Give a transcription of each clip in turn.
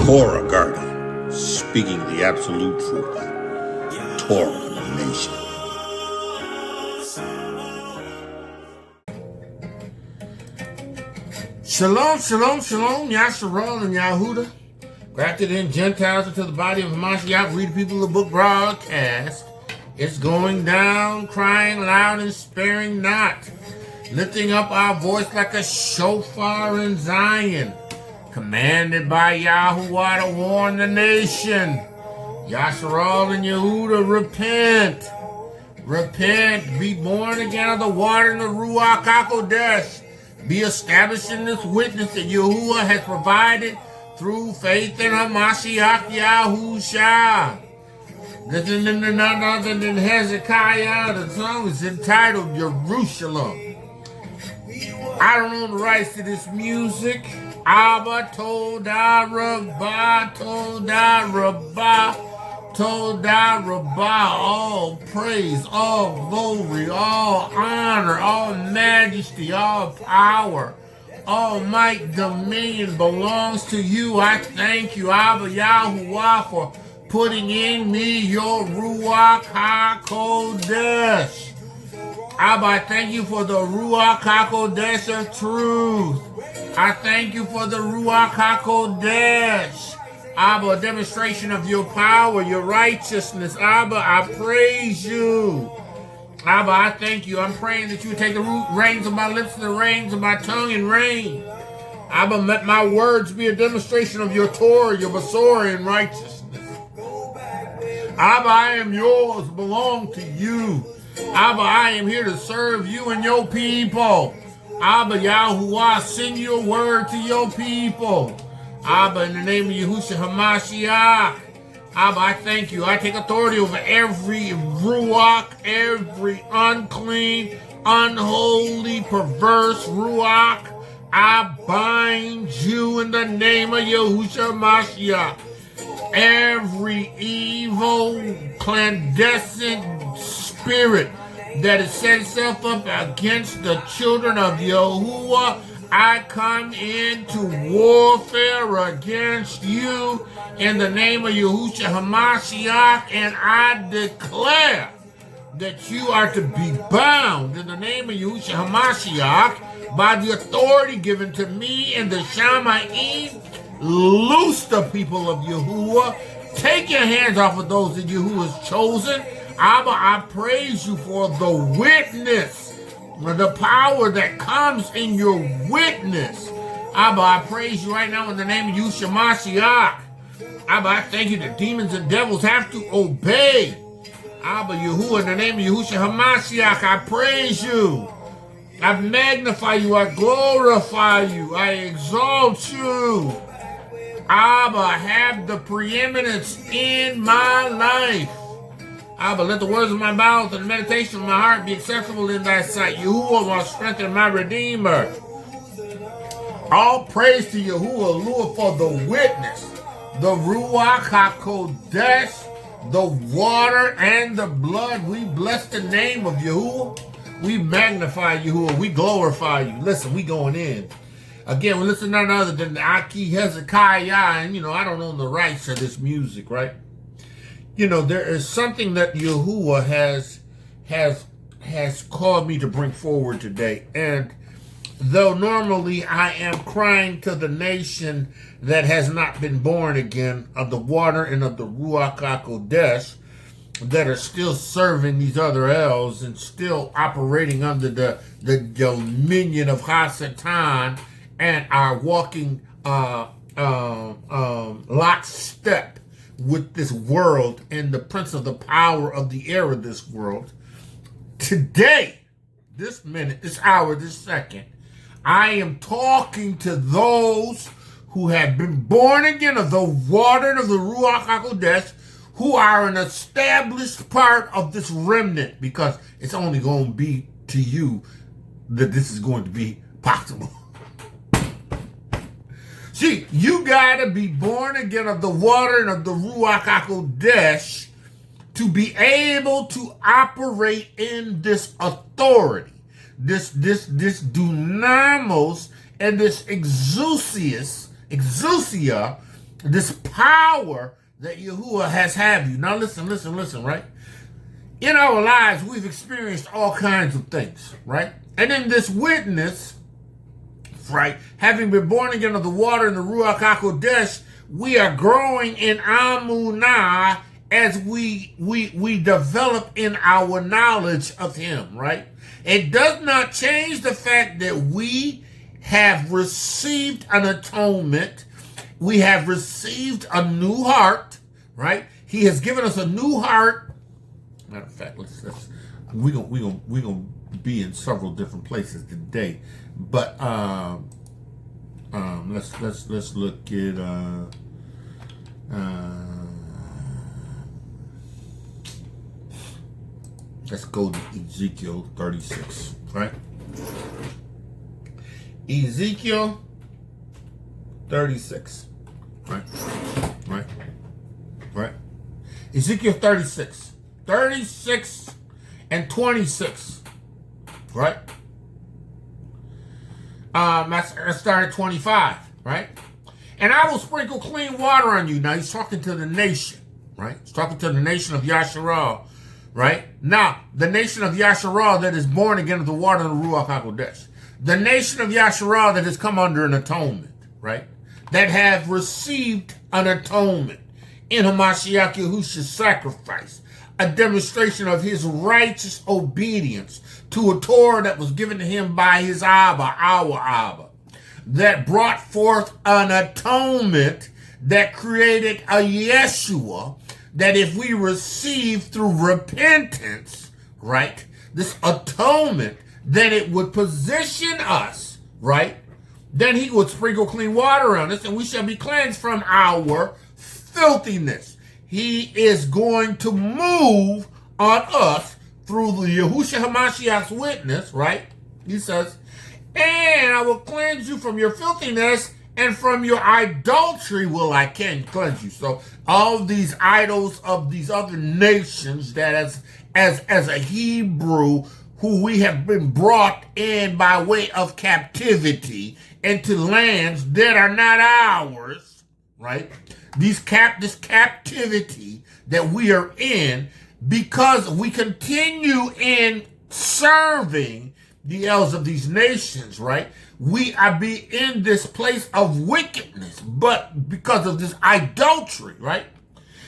Torah Garden, speaking the absolute truth. Torah Nation. Shalom, shalom, shalom, Yashar'Al and Yahudah. Grafted in Gentiles into the body of Mashiach, read the people of the book broadcast. It's going down, crying loud and sparing not, lifting up our voice like a shofar in Zion, commanded by Yahudah to warn the nation. Yashar'Al and Yahudah, repent. Repent, be born again of the water and the Ruach HaKodesh. Be established in this witness that Yahudah has provided through faith in HaMashiach Yahusha. This is none other than Hezekiah. The song is entitled Jerusalem. I don't own the rights to this music. Abba Toda Rabbah, Toda Rabbah, Toda Rabbah. All praise, all glory, all honor, all majesty, all power, all might, dominion belongs to you. I thank you, Abba Yahuwah, for putting in me your Ruach HaKodesh. Abba, I thank you for the Ruach HaKodesh of truth. I thank you for the Ruach HaKodesh. Abba, a demonstration of your power, your righteousness. Abba, I praise you. Abba, I thank you. I'm praying that you take the reins of my lips and the reins of my tongue and reign. Abba, let my words be a demonstration of your Torah, your Besorah, and righteousness. Abba, I am yours, belong to you. Abba, I am here to serve you and your people. Abba, Yahuwah, send your word to your people. Abba, in the name of Yahushua HaMashiach. Abba, I thank you. I take authority over every Ruach, every unclean, unholy, perverse Ruach. I bind you in the name of Yahushua HaMashiach. Every evil, clandestine spirit that has set itself up against the children of Yahuwah, I come into warfare against you in the name of Yahushua HaMashiach, and I declare that you are to be bound in the name of Yahushua HaMashiach by the authority given to me in the Shamayim. Loose the people of Yahuwah. Take your hands off of those that Yahuwah has chosen. Abba, I praise you for the witness, the power that comes in your witness. Abba, I praise you right now in the name of Yahushua Mashiach. Abba, I thank you that demons and devils have to obey. Abba, Yahuwah, in the name of Yahushua HaMashiach, I praise you. I magnify you. I glorify you. I exalt you. Abba, have the preeminence in my life. Abba, let the words of my mouth and the meditation of my heart be acceptable in thy sight. Yahuwah, my strength and my redeemer. All praise to Yahuwah, Lord, for the witness, the Ruach HaKodesh, the water and the blood. We bless the name of Yahuwah. We magnify Yahuwah. We glorify you. Listen, we going in. Again, we listen to none other than the Aki Hezekiah, and I don't own the rights to this music, right? There is something that Yahuwah has called me to bring forward today. And though normally I am crying to the nation that has not been born again of the water and of the Ruach HaKodesh, that are still serving these other elves and still operating under the dominion of Hasatan and are walking lockstep with this world and the prince of the power of the air of this world. Today, this minute, this hour, this second, I am talking to those who have been born again of the water and of the Ruach HaKodesh, who are an established part of this remnant, because it's only going to be to you that this is going to be possible. See, you got to be born again of the water and of the Ruach HaKodesh to be able to operate in this authority, this dunamos and this exousia, this power that Yahudah has had you. Now listen, right? In our lives, we've experienced all kinds of things, right? And in this witness, right, having been born again of the water and the Ruach HaKodesh, we are growing in Amunah as we develop in our knowledge of him, right? It does not change the fact that we have received an atonement. We have received a new heart, right? He has given us a new heart. Matter of fact, we're gonna be in several different places today, but let's look at let's go to Ezekiel 36, right? Ezekiel 36, right? Ezekiel 36 and 26, right? Let's start at 25, right? And I will sprinkle clean water on you. Now he's talking to the nation, right? He's talking to the nation of Yashar'Al, right? Now, the nation of Yashar'Al that is born again of the water and the Ruach HaKodesh. The nation of Yashar'Al that has come under an atonement, right? That have received an atonement in Hamashiach Yahushua's sacrifice. A demonstration of his righteous obedience to a Torah that was given to him by his Abba, our Abba, that brought forth an atonement that created a Yeshua that if we receive through repentance, right, this atonement, then it would position us, right, then he would sprinkle clean water on us and we shall be cleansed from our filthiness. He is going to move on us through the Yahushua HaMashiach's witness, right? He says, and I will cleanse you from your filthiness and from your idolatry will I cleanse you. So all these idols of these other nations that as a Hebrew who we have been brought in by way of captivity into lands that are not ours, right? This captivity that we are in, because we continue in serving the elders of these nations, right? We are be in this place of wickedness, but because of this idolatry, right?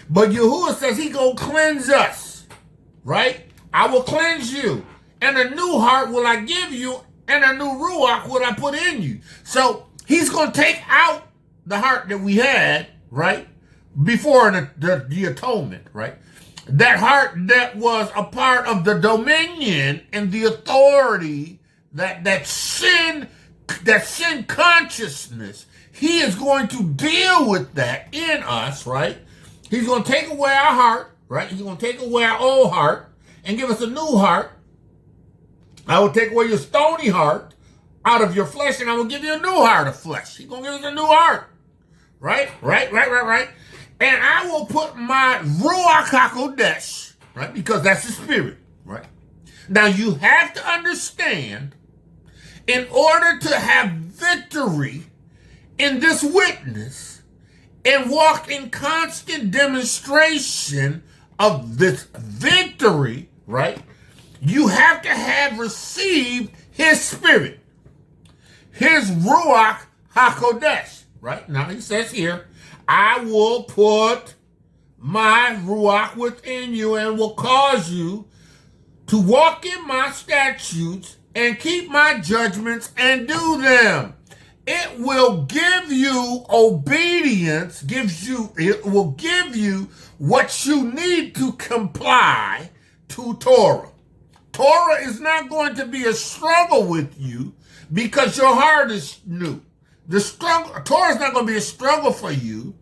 But Yahudah says he gonna cleanse us, right? I will cleanse you, and a new heart will I give you, and a new ruach will I put in you. So he's gonna take out the heart that we had, right? Before the atonement, right? That heart that was a part of the dominion and the authority, that sin consciousness, he is going to deal with that in us, right? He's going to take away our heart, right? He's going to take away our old heart and give us a new heart. I will take away your stony heart out of your flesh and I will give you a new heart of flesh. He's going to give us a new heart. Right? And I will put my Ruach HaKodesh, right? Because that's the spirit, right? Now you have to understand, in order to have victory in this witness and walk in constant demonstration of this victory, right? You have to have received his spirit, his Ruach HaKodesh. Right? Now he says here, I will put my Ruach within you and will cause you to walk in my statutes and keep my judgments and do them. It will give you obedience, it will give you what you need to comply to Torah. Torah is not going to be a struggle with you because your heart is new. Torah is not going to be a struggle for you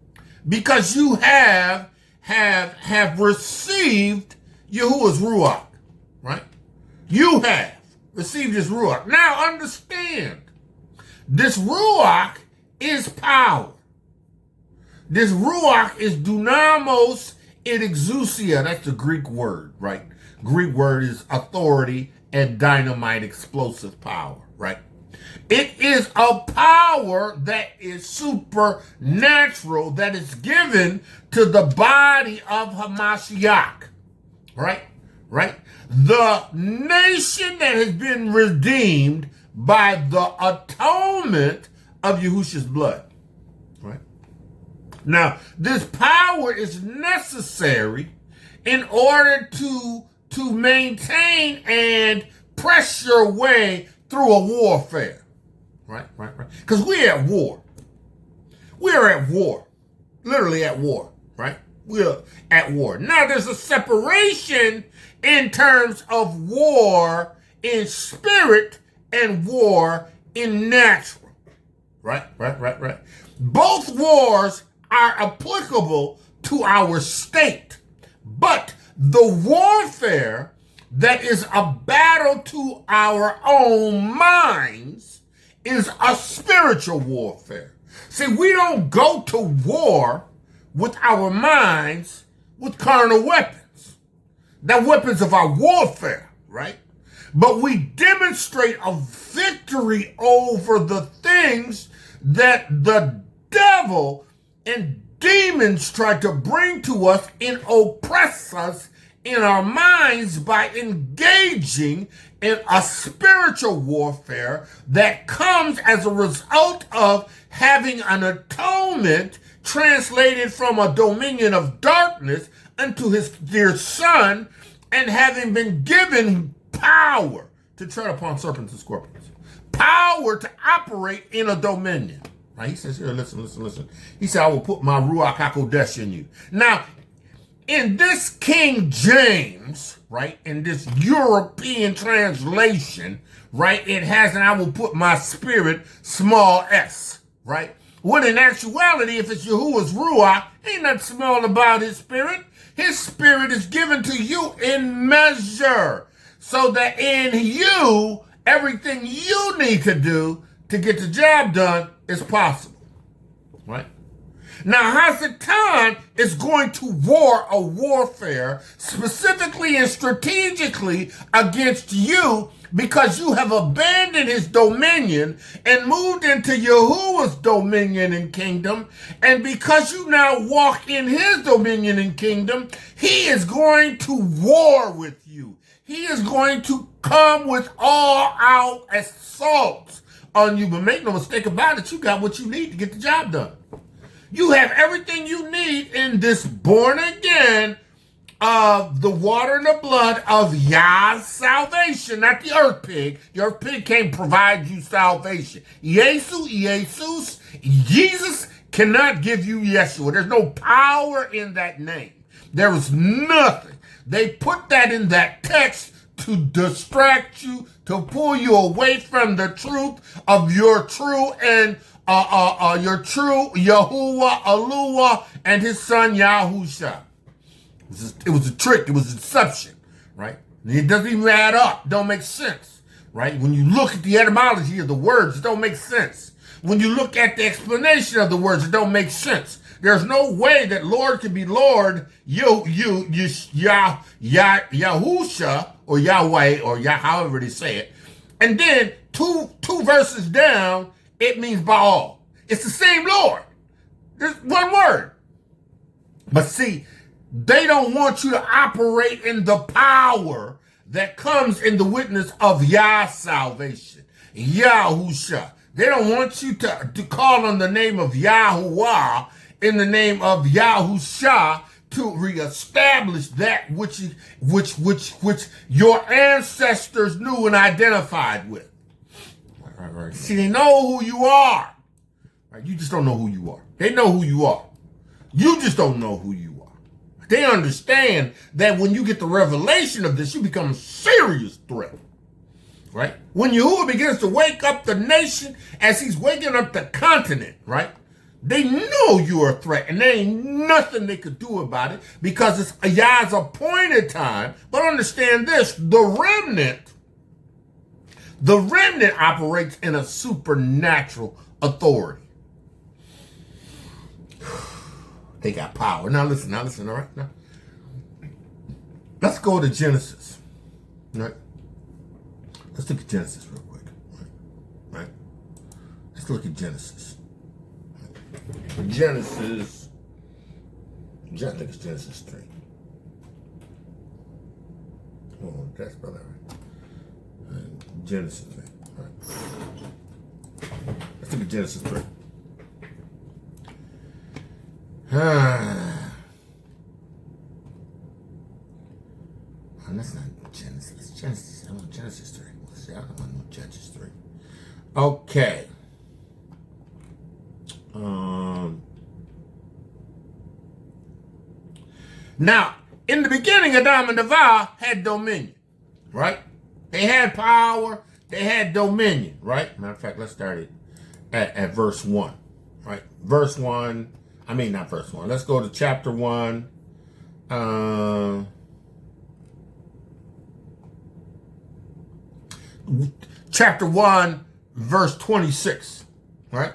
because you have received Yahuwah's Ruach, right? You have received his Ruach. Now understand, this Ruach is power. This Ruach is dunamos et exousia. That's the Greek word, right? Greek word is authority and dynamite explosive power, right? It is a power that is supernatural that is given to the body of Hamashiach. Right? Right? The nation that has been redeemed by the atonement of Yahushua's blood. Right? Now, this power is necessary in order to maintain and press your way through a warfare. Right? Because we're at war. We're at war. Literally at war. Right? We're at war. Now, there's a separation in terms of war in spirit and war in natural. Right? Both wars are applicable to our state. But the warfare that is a battle to our own minds is a spiritual warfare. See, we don't go to war with our minds with carnal weapons. They're weapons of our warfare, right? But we demonstrate a victory over the things that the devil and demons try to bring to us and oppress us in our minds by engaging in a spiritual warfare that comes as a result of having an atonement translated from a dominion of darkness unto his dear son, and having been given power to tread upon serpents and scorpions. Power to operate in a dominion. Now he says here, listen. He said, I will put my Ruach HaKodesh in you. Now, in this King James, right, in this European translation, right, it has, and I will put my spirit, small s, right? When in actuality, if it's Yahuwah's Ruach, ain't nothing small about his spirit. His spirit is given to you in measure, so that in you, everything you need to do to get the job done is possible, right? Now, Hasatan is going to war a warfare specifically and strategically against you because you have abandoned his dominion and moved into Yahuwah's dominion and kingdom. And because you now walk in his dominion and kingdom, he is going to war with you. He is going to come with all out assaults on you. But make no mistake about it, you got what you need to get the job done. You have everything you need in this born again of the water and the blood of Yah's salvation, not the earth pig. The earth pig can't provide you salvation. Jesus cannot give you Yeshua. There's no power in that name. There is nothing. They put that in that text to distract you, to pull you away from the truth of your true and your true Yahuwah, Elohiym, and his son Yahusha. It was a trick. It was a deception, right? It doesn't even add up. It don't make sense, right? When you look at the etymology of the words, it don't make sense. When you look at the explanation of the words, it don't make sense. There's no way that Lord can be Lord, Yahusha, or Yahweh, or however they say it. And then two verses down, it means Baal. It's the same Lord. There's one word. But see, they don't want you to operate in the power that comes in the witness of Yah's salvation, Yahusha. They don't want you to call on the name of Yahuwah in the name of Yahusha to reestablish that which your ancestors knew and identified with. Right. See, they know who you are. Right? You just don't know who you are. They know who you are. You just don't know who you are. They understand that when you get the revelation of this, you become a serious threat. Right? When Yahuwah begins to wake up the nation as he's waking up the continent, right? They know you're a threat, and there ain't nothing they could do about it because it's Yah's appointed time. But understand this, the remnant operates in a supernatural authority. They got power. Now listen, all right? Now, let's go to Genesis. Right? Let's look at Genesis real quick. Right? look at Genesis. Genesis, I think it's Genesis 3. Oh, that's about right. Genesis 3. All right. Let's look at Genesis 3. That's not Genesis. Genesis. I want Genesis 3. I don't want no Judges 3. Okay. Now, in the beginning, Adam and Eva had dominion, right? They had power. They had dominion, right? Matter of fact, let's start it at verse 1, right? Verse 1. I mean, not verse 1. Let's go to chapter 1. Chapter 1, verse 26, right?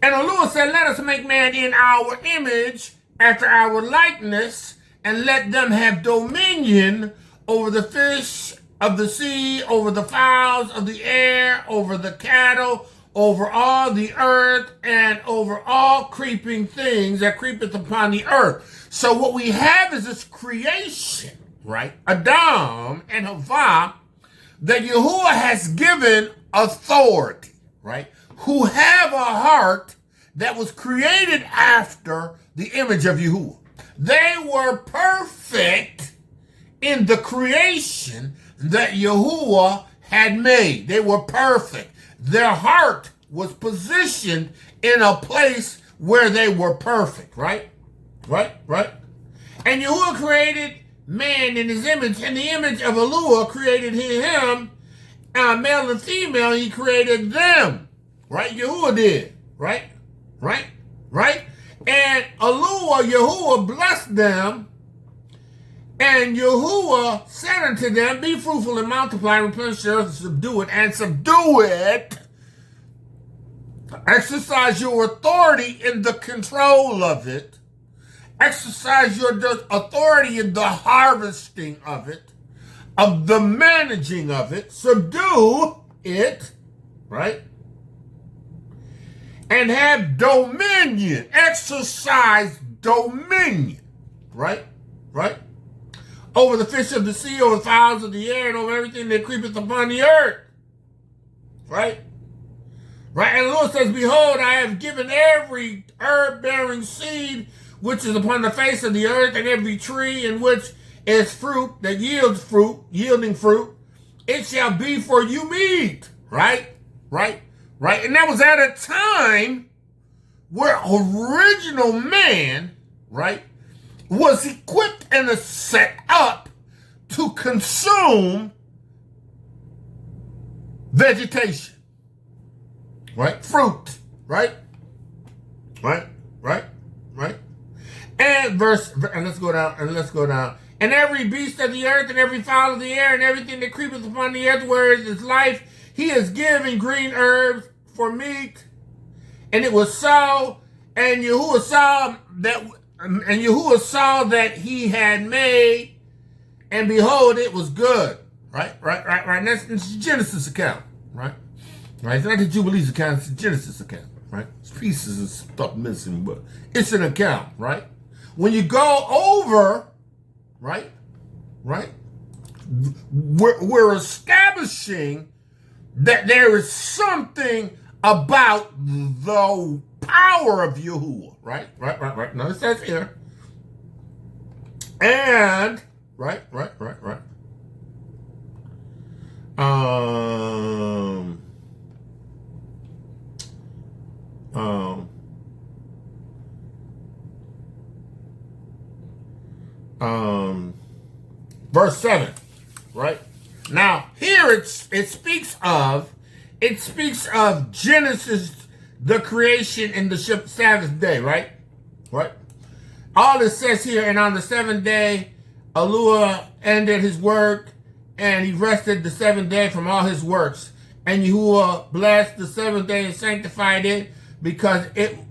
And Elohiym said, let us make man in our image, after our likeness, and let them have dominion over the fish of the sea, over the fowls of the air, over the cattle, over all the earth, and over all creeping things that creepeth upon the earth. So what we have is this creation, right? Adam and Eva, that Yahudah has given authority, right? Who have a heart that was created after the image of Yahudah. They were perfect in the creation that Yahudah had made. They were perfect. Their heart was positioned in a place where they were perfect, right? Right? And Yahudah created man in his image, and the image of Elohiym created him, male and female, he created them, right? Yahudah did, right? And Yahudah blessed them, and Yahudah said unto them, be fruitful and multiply, replenish the earth and subdue it. Exercise your authority in the control of it. Exercise your authority in the harvesting of it, of the managing of it. Subdue it, right? And have dominion. Exercise dominion, right? Over the fish of the sea, over the fowls of the air, and over everything that creepeth upon the earth, right? And the Lord says, behold, I have given every herb-bearing seed which is upon the face of the earth, and every tree in which is fruit that yields fruit, yielding fruit, it shall be for you meat, right? And that was at a time where original man, right, was equipped and set up to consume vegetation, right? Fruit, right? And let's go down. And every beast of the earth, and every fowl of the air, and everything that creepeth upon the earth, where is his life, he is given green herbs for meat. And it was so, and Yahudah saw that he had made, and behold, it was good. Right. And that's Genesis account, right? It's not the Jubilees account, it's the Genesis account, right? It's pieces of stuff missing, but it's an account, right? When you go over, right? We're establishing that there is something about the power of Yahudah, right? Now it says here, and right. Verse 7, right? Now here it speaks of Genesis, the creation in the Sabbath day, right? All it says here, and on the seventh day, Elohiym ended his work, and he rested the seventh day from all his works. And Yahudah blessed the seventh day and sanctified it, because in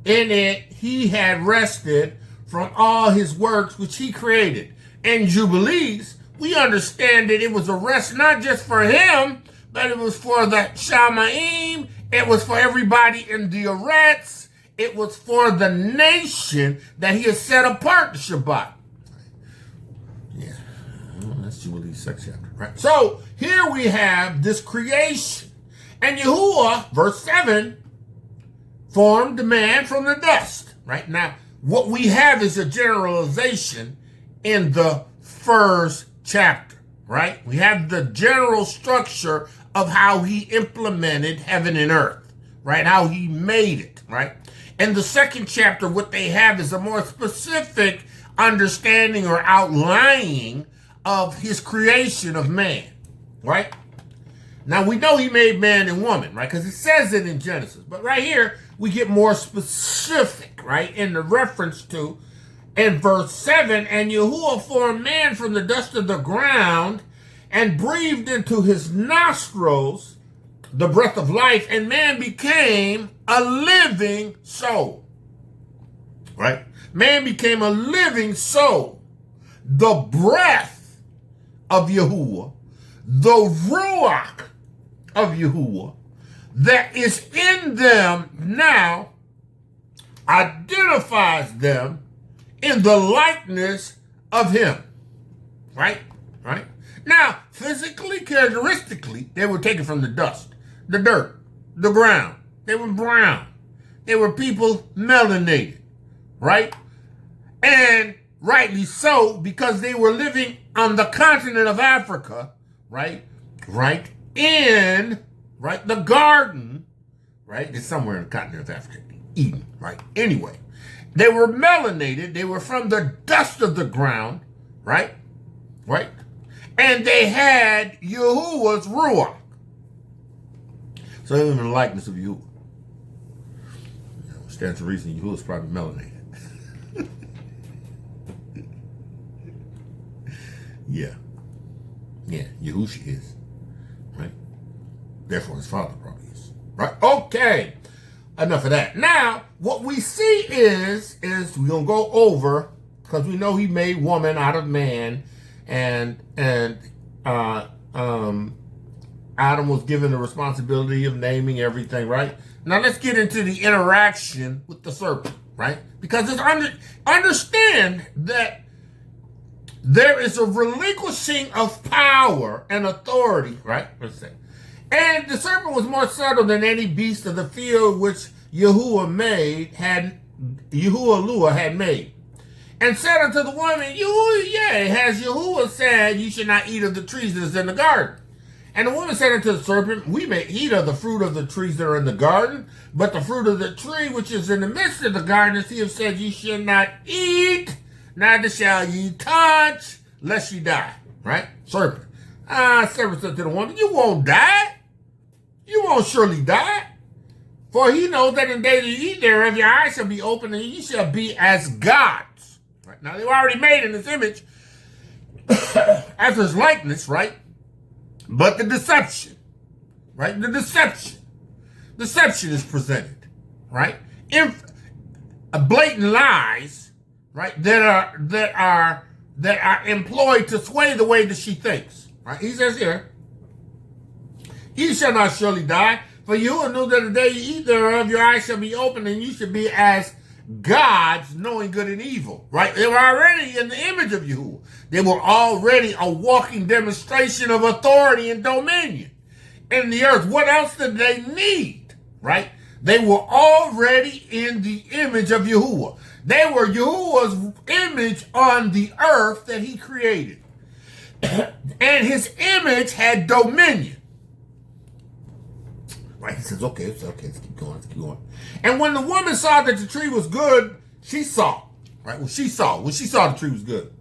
it he had rested from all his works which he created. And Jubilees, we understand that it was a rest not just for him, but it was for the Shamaim, it was for everybody in the Eretz, it was for the nation that he has set apart the Shabbat. Yeah, well, that's Jubilee's second chapter, right? So here we have this creation. And Yahuwah, verse 7, formed man from the dust, right? Now, what we have is a generalization in the first chapter, right? We have the general structure of how he implemented heaven and earth, right? How he made it, right? In the second chapter, what they have is a more specific understanding or outlining of his creation of man, right? Now, we know he made man and woman, right? Because it says it in Genesis. But right here, we get more specific, right? In the reference to, in verse 7, and Yahuwah formed man from the dust of the ground and breathed into his nostrils the breath of life, and man became a living soul, right? Man became a living soul. The breath of Yahuwah, the Ruach of Yahuwah that is in them now identifies them in the likeness of him. Right? Right? Now, physically, characteristically, they were taken from the dust, the dirt, the ground. They were brown. They were people melanated. Right? And rightly so, because they were living on the continent of Africa, right? Right in, right, the garden, right? It's somewhere in the continent of Africa, Eden, right? Anyway, they were melanated. They were from the dust of the ground, right? Right? And they had Yahuwah's Ruach. So they were in the likeness of Yahuwah. Stands to reason Yahuwah's probably melanated. Yeah. Yeah, Yahushua is. Right? Therefore, his father probably is. Right? Okay. Enough of that. Now, what we see is we're going to go over, because we know he made woman out of man, and Adam was given the responsibility of naming everything, right? Now, let's get into the interaction with the serpent, right? Because it's understand that there is a relinquishing of power and authority, right? Let's say. And the serpent was more subtle than any beast of the field which Yahuwah had made. And said unto the woman, yea, has Yahuwah said, you should not eat of the trees that is in the garden? And the woman said unto the serpent, we may eat of the fruit of the trees that are in the garden, but the fruit of the tree which is in the midst of the garden, as he have said, you should not eat, neither shall ye touch, lest ye die. Right? Serpent. Serpent said to the woman, you won't die. You won't surely die. For he knows that in the day that you eat thereof, your eyes shall be opened, and ye shall be as gods. Right? Now, they were already made in his image, after his likeness, right? But the deception, right? The deception is presented, right? Blatant lies, right? That are employed to sway the way that she thinks, right? He says here, "Ye shall not surely die, for you knew that the day you eat thereof, your eyes shall be opened, and you shall be as gods, knowing good and evil." Right? They were already in the image of Yahuwah. They were already a walking demonstration of authority and dominion in the earth. What else did they need? Right? They were already in the image of Yahuwah. They were Yahuwah's image on the earth that he created. And his image had dominion. Right? He says, okay, let's keep going. And when the woman saw that the tree was good, she saw. Right? When she saw the tree was good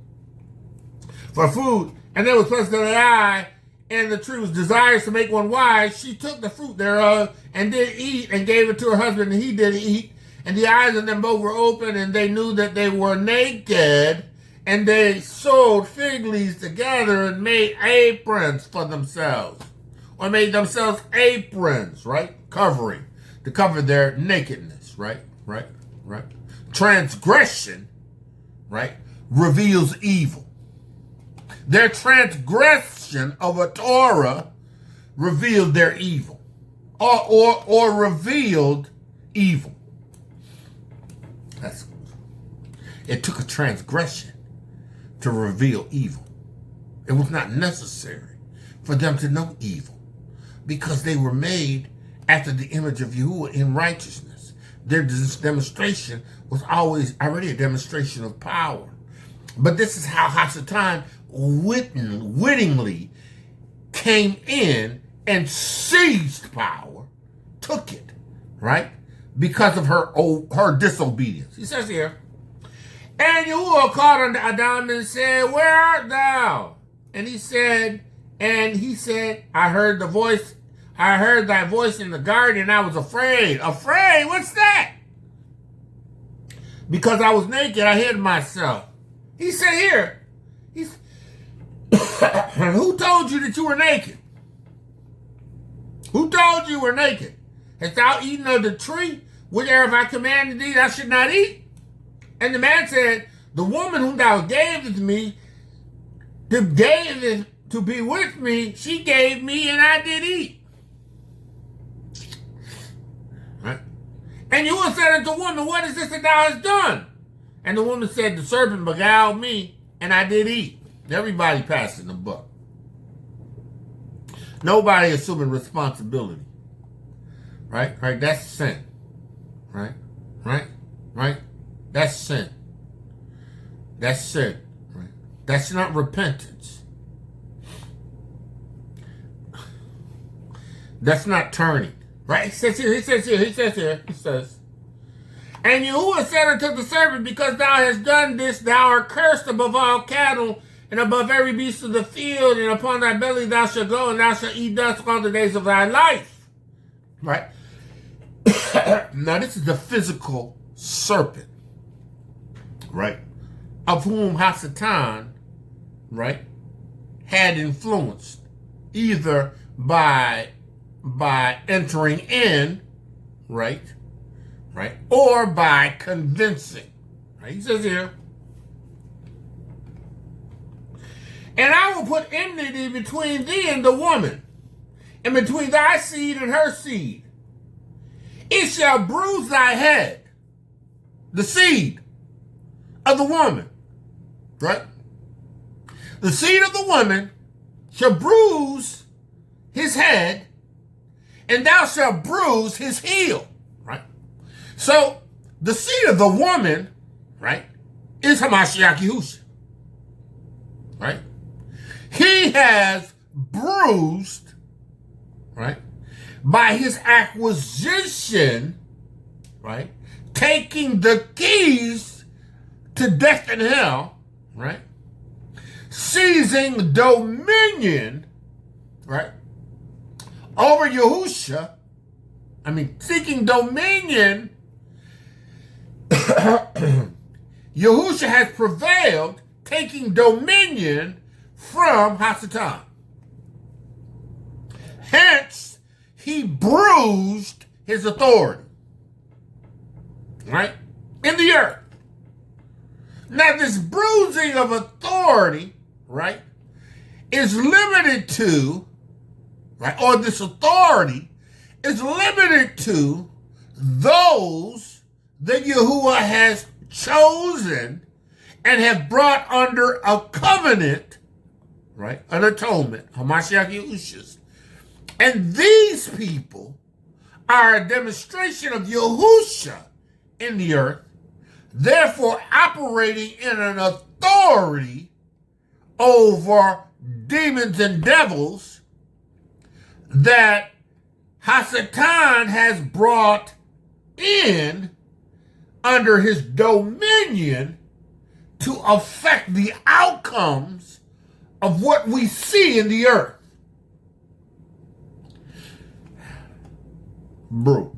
for food, and there was pleasant to the eye, and the tree was desirous to make one wise, she took the fruit thereof and did eat, and gave it to her husband, and he did eat. And the eyes of them both were open, and they knew that they were naked, and they sewed fig leaves together and made aprons for themselves, or made themselves aprons, right? Covering, to cover their nakedness, right? Transgression, right, reveals evil. Their transgression of a Torah revealed their evil, or revealed evil. It took a transgression to reveal evil. It was not necessary for them to know evil because they were made after the image of Yahudah in righteousness. Their demonstration was always already a demonstration of power. But this is how Hasatan wittingly came in and seized power, took it, right? Because of her disobedience. He says here, and Yahudah called unto Adam and said, where art thou? And he said, I heard thy voice in the garden, and I was afraid. Afraid? What's that? Because I was naked, I hid myself. He said here, who told you that you were naked? Who told you were naked? Hast thou eaten of the tree, whichever I commanded thee thou should not eat? And the man said, the woman whom thou gavest me, to be with me, she gave me, and I did eat. Right? And Yahudah said unto the woman, what is this that thou hast done? And the woman said, the serpent beguiled me, and I did eat. Everybody passing the buck. Nobody assuming responsibility. Right? Right? That's sin. Right? Right? Right? That's sin. That's sin. Right? That's not repentance. That's not turning. Right? He says, and Yahudah said unto the serpent, because thou hast done this, thou art cursed above all cattle, and above every beast of the field, and upon thy belly thou shalt go, and thou shalt eat dust all the days of thy life. Right? Now this is the physical serpent, right? Of whom Hasatan, right, had influenced, either by entering in, right, or by convincing. Right? He says here, and I will put enmity between thee and the woman, and between thy seed and her seed. It shall bruise thy head, the seed of the woman, right? The seed of the woman shall bruise his head, and thou shalt bruise his heel, right? So the seed of the woman, right, is Hamashiach Yahushua, right? He has bruised, right, by his acquisition, right, taking the keys to death and hell, right, seizing dominion, right, over Yahushua, seeking dominion. Yahushua has prevailed, taking dominion from Hasatan. Hence, he bruised his authority, right, in the earth. Now, this bruising of authority, right, is limited to, right, or this authority is limited to those that Yahudah has chosen and have brought under a covenant, right, an atonement, Hamashiach Yahushua's. And these people are a demonstration of Yahushua in the earth, therefore operating in an authority over demons and devils that Hasatan has brought in under his dominion to affect the outcomes of what we see in the earth. Bro,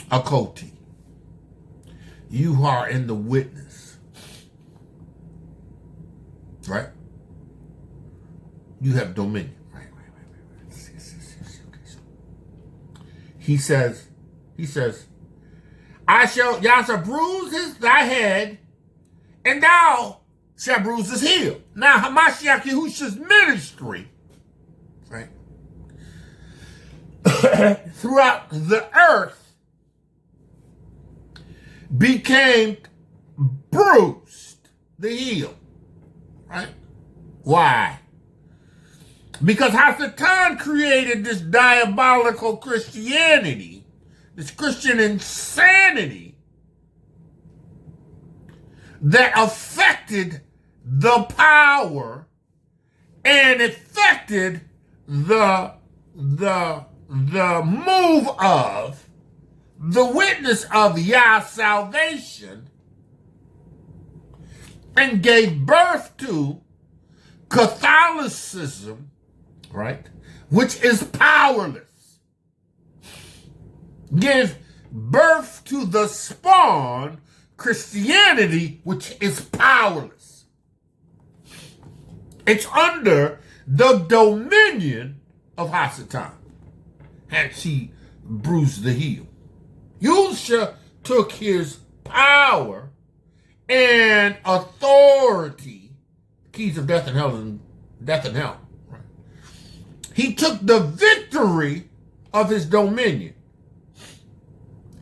Akoti, you are in the witness, right? You have dominion. Right. He says, Thou shalt bruise thy head, and thou shalt bruise his heel. Now, Hamashiach Yahushua's ministry, right, throughout the earth became bruised, the heel, right? Why? Because Hasatan created this diabolical Christianity, this Christian insanity that affected the power and affected the move of the witness of Yah's salvation and gave birth to Catholicism, right, which is powerless. Give birth to the spawn Christianity, which is powerless. It's under the dominion of Hasatan. Hence he bruised the heel. Yahushua took his power and authority, keys of death and hell, right? He took the victory of his dominion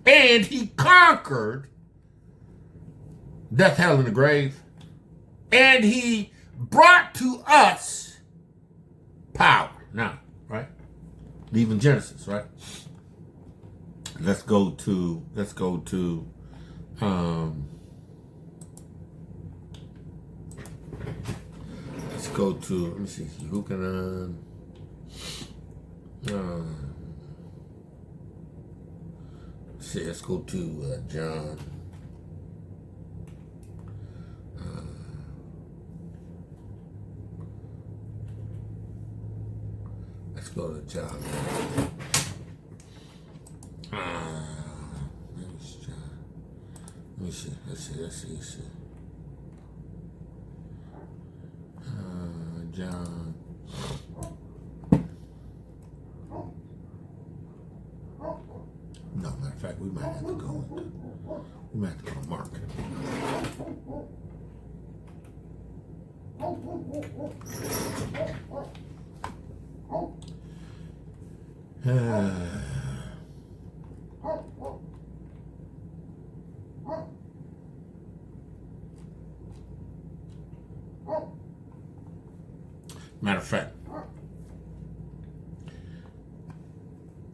and he conquered death, hell, and the grave. And he brought to us power. Now, right? Leaving Genesis, right? Let's go to let me see, who can let's go to John. Let's go to John. Let me see. Let's see. John. No, matter of fact, we might have to go to Mark. Matter of fact,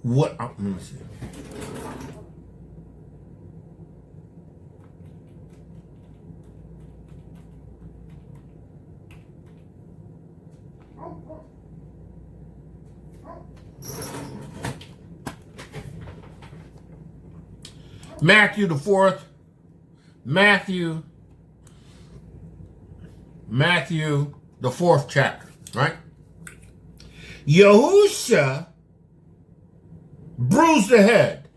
let me see. Matthew the fourth chapter, right? Yahushua bruised the head,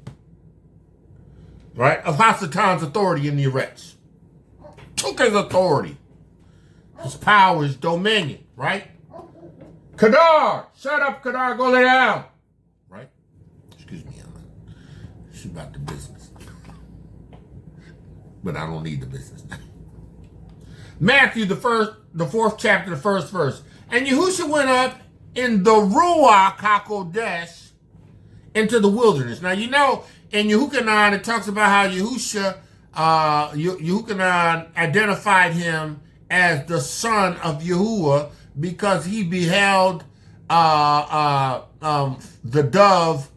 right, of Hasatan's authority in the Eretz. Took his authority, his power, his dominion, right? Kadar, shut up, Kadar, go lay down, right? Excuse me, she's about the business. But I don't need the business now. Matthew, the fourth chapter, the first verse. And Yahushua went up in the Ruach HaKodesh into the wilderness. Now, you know, in Yehukanan, it talks about how Yehukanan identified him as the son of Yahuwah because he beheld the dove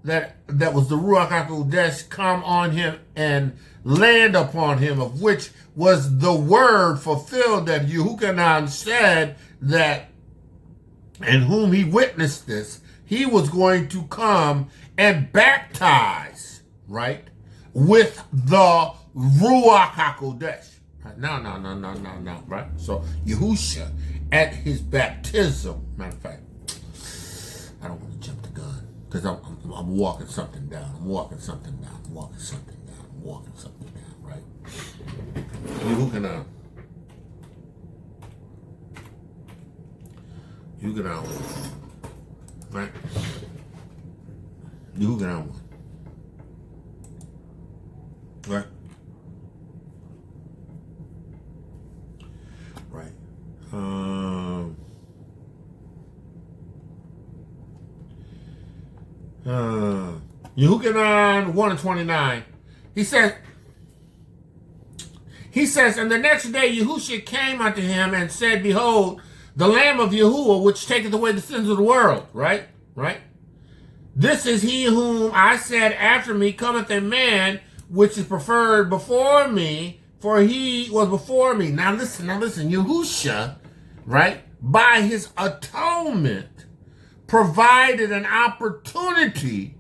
that was the Ruach HaKodesh come on him and land upon him, of which was the word fulfilled that Yehukanan said that, and whom he witnessed this, he was going to come and baptize, right, with the Ruach HaKodesh. Right? No, right? So Yahushua, at his baptism, matter of fact, I don't want to jump the gun, because I'm walking something down, right? Yehukanan. Right? Yehukanan one. Right? Right. Yahudah 1:29. He says, and the next day Yahushua came unto him and said, behold, the Lamb of Yahuwah, which taketh away the sins of the world. Right? This is he whom I said, after me cometh a man which is preferred before me, for he was before me. Now listen, Yahushua, right, by his atonement, provided an opportunity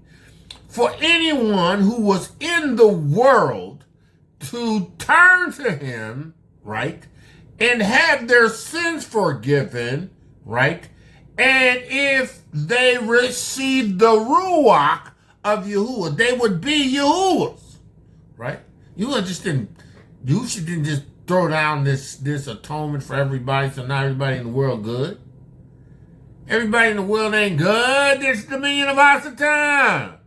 for anyone who was in the world to turn to him, right, and have their sins forgiven, right, and if they received the Ruach of Yahuwah, they would be Yahuwah's, right? Yahushua didn't just throw down this atonement for everybody, so now everybody in the world good. Everybody in the world ain't good. It's the dominion of Hasatan.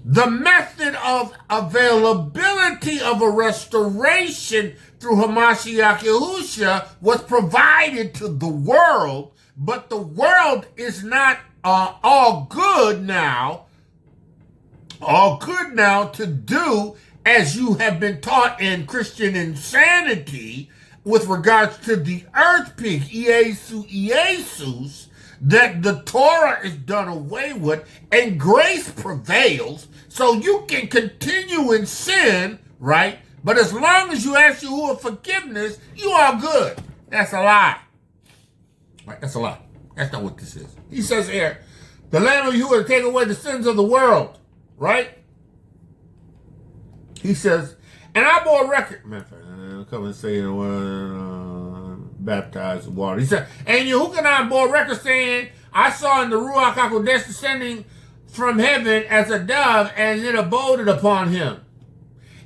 The method of availability of a restoration through Hamashiach Yahushua was provided to the world, but the world is not all good now to do as you have been taught in Christian insanity with regards to the earth pig, Iesus, that the Torah is done away with and grace prevails, so you can continue in sin, right? But as long as you ask Yahuwah forgiveness, you are good. That's a lie. Right? That's a lie. That's not what this is. He says here, the Lamb of Yahuwah to take away the sins of the world, right? He says, and I bore record, come and say, baptized in water. He said, and Yahudah bore record saying, I saw in the Ruach HaKodesh descending from heaven as a dove, and it aboded upon him.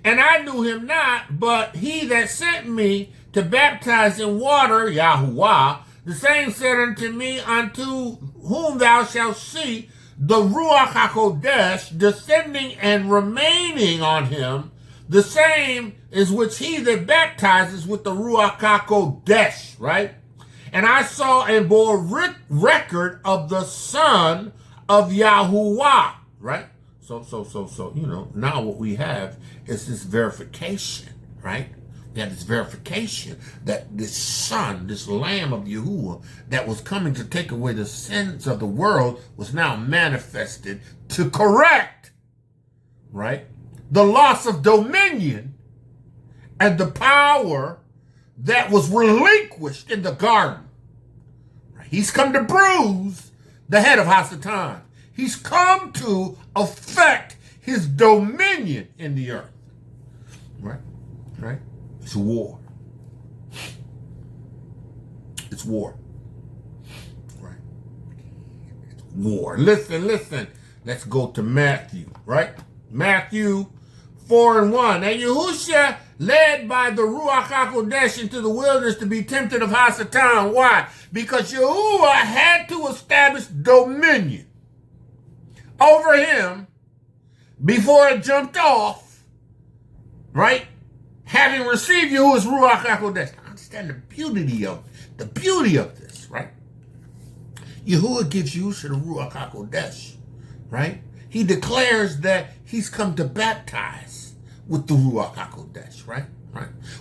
And I knew him not, but he that sent me to baptize in water, Yahuwah, the same said unto me, unto whom thou shalt see the Ruach HaKodesh descending and remaining on him, the same is which he that baptizes with the Ruach HaKodesh, right? And I saw and bore record of the Son of Yahuwah, right? So, now what we have is this verification, right? We have this verification that this Son, this Lamb of Yahuwah, that was coming to take away the sins of the world was now manifested to correct, right, the loss of dominion and the power that was relinquished in the garden. He's come to bruise the head of Hasatan. He's come to affect his dominion in the earth. Right? It's war. It's war. Right? It's war. Listen. Let's go to Matthew, right? Matthew 4:1. And Yahushua led by the Ruach HaKodesh into the wilderness to be tempted of Hasatan. Why? Because Yahuwah had to establish dominion over him before it jumped off, right? Having received Yahuwah's Ruach HaKodesh. Understand the beauty of this, right? Yahuwah gives Yahushua the Ruach HaKodesh, right? He declares that he's come to baptize with the Ruach HaKodesh, right?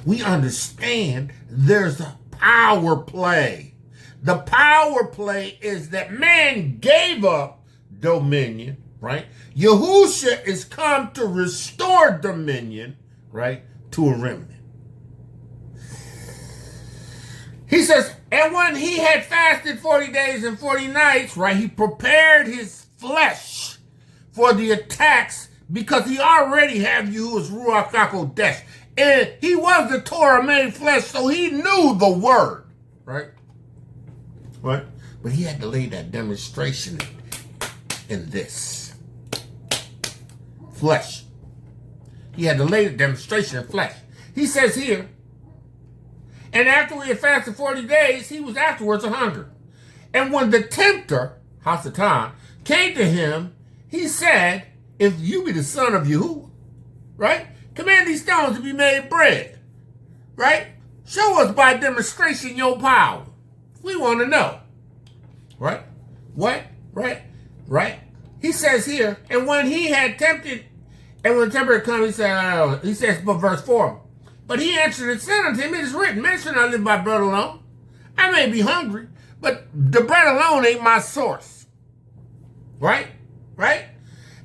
We understand there's a power play. The power play is that man gave up dominion, right? Yahushua is come to restore dominion, right, to a remnant. He says, and when he had fasted 40 days and 40 nights, right, he prepared his flesh for the attacks because he already had Yahuwah's Ruach HaKodesh. And he was the Torah made flesh, so he knew the word, right? Right? But he had to lay that demonstration in this. Flesh. He had to lay the demonstration in flesh. He says here, and after we had fasted 40 days, he was afterwards a hunger. And when the tempter, Hasatan, came to him, he said, if you be the son of Yahuwah, right? Command these stones to be made bread, right? Show us by demonstration your power. We want to know, right? What? Right? he says here, and when he had tempted, and when temper had come, he says, but verse 4, but he answered and said unto him, it is written, man shall not live by bread alone. I may be hungry, but the bread alone ain't my source. Right? Right?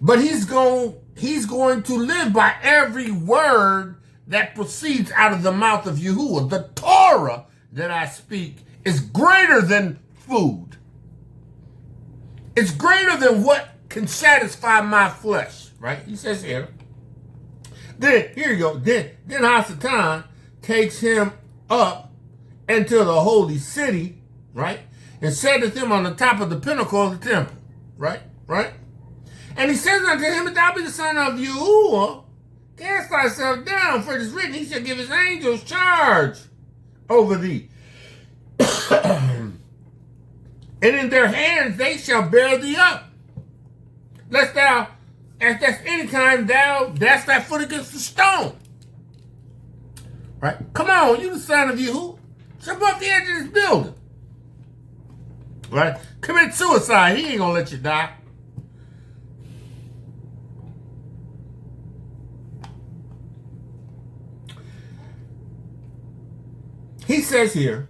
But he's going to live by every word that proceeds out of the mouth of Yahuwah. The Torah that I speak is greater than food. It's greater than what can satisfy my flesh, right? He says here. Then, here you go. Then Hasatan takes him up into the holy city, right? And setteth him on the top of the pinnacle of the temple, right? Right? And he says unto him, if thou be the son of Yahuwah, cast thyself down, for it is written, he shall give his angels charge over thee. And in their hands they shall bear thee up. Lest thou, as that's any time thou dash thy foot against the stone. Right? Come on, you the son of Yahuwah. Jump off the edge of this building. Right? Commit suicide. He ain't gonna let you die. He says here,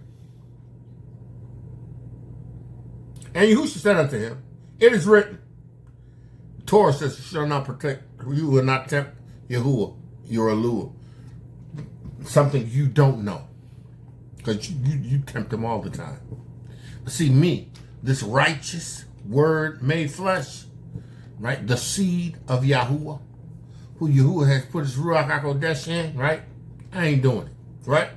and Yahushua said unto him, it is written, the Torah says, you shall not protect, you will not tempt Yahuwah, your Elohiym. Something you don't know. Because you tempt him all the time. But see, me, this righteous word made flesh, right? The seed of Yahuwah, who Yahuwah has put his Ruach HaKodesh in, right? I ain't doing it, right?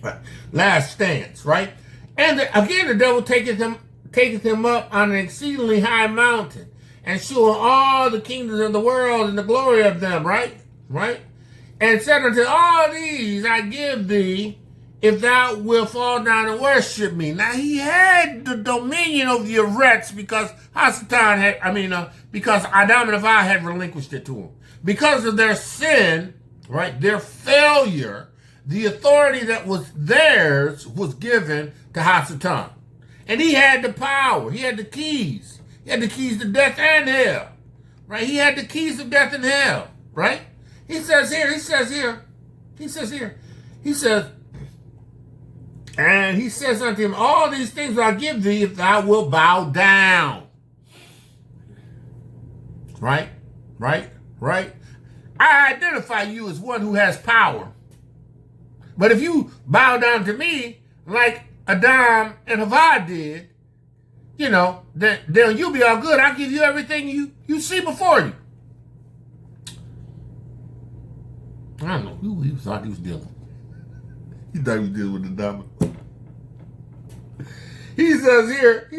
Right. Last stance, right? And again, the devil taketh him up on an exceedingly high mountain, and shewing all the kingdoms of the world and the glory of them, right? Right? And said unto all these, I give thee, if thou wilt fall down and worship me. Now he had the dominion over the Eretz because because Adam and Eva had relinquished it to him. Because of their sin, right, their failure, the authority that was theirs was given to Hasatan. And he had the power. He had the keys. He had the keys to death and hell. Right? He had the keys of death and hell. Right? He says, and he says unto him, all these things will I give thee if thou wilt bow down. Right? Right? Right? I identify you as one who has power. But if you bow down to me like Adam and Eva did, you know, then you'll be all good. I'll give you everything you see before you. I don't know who he thought he was dealing with. He thought he was dealing with the diamond. He says here,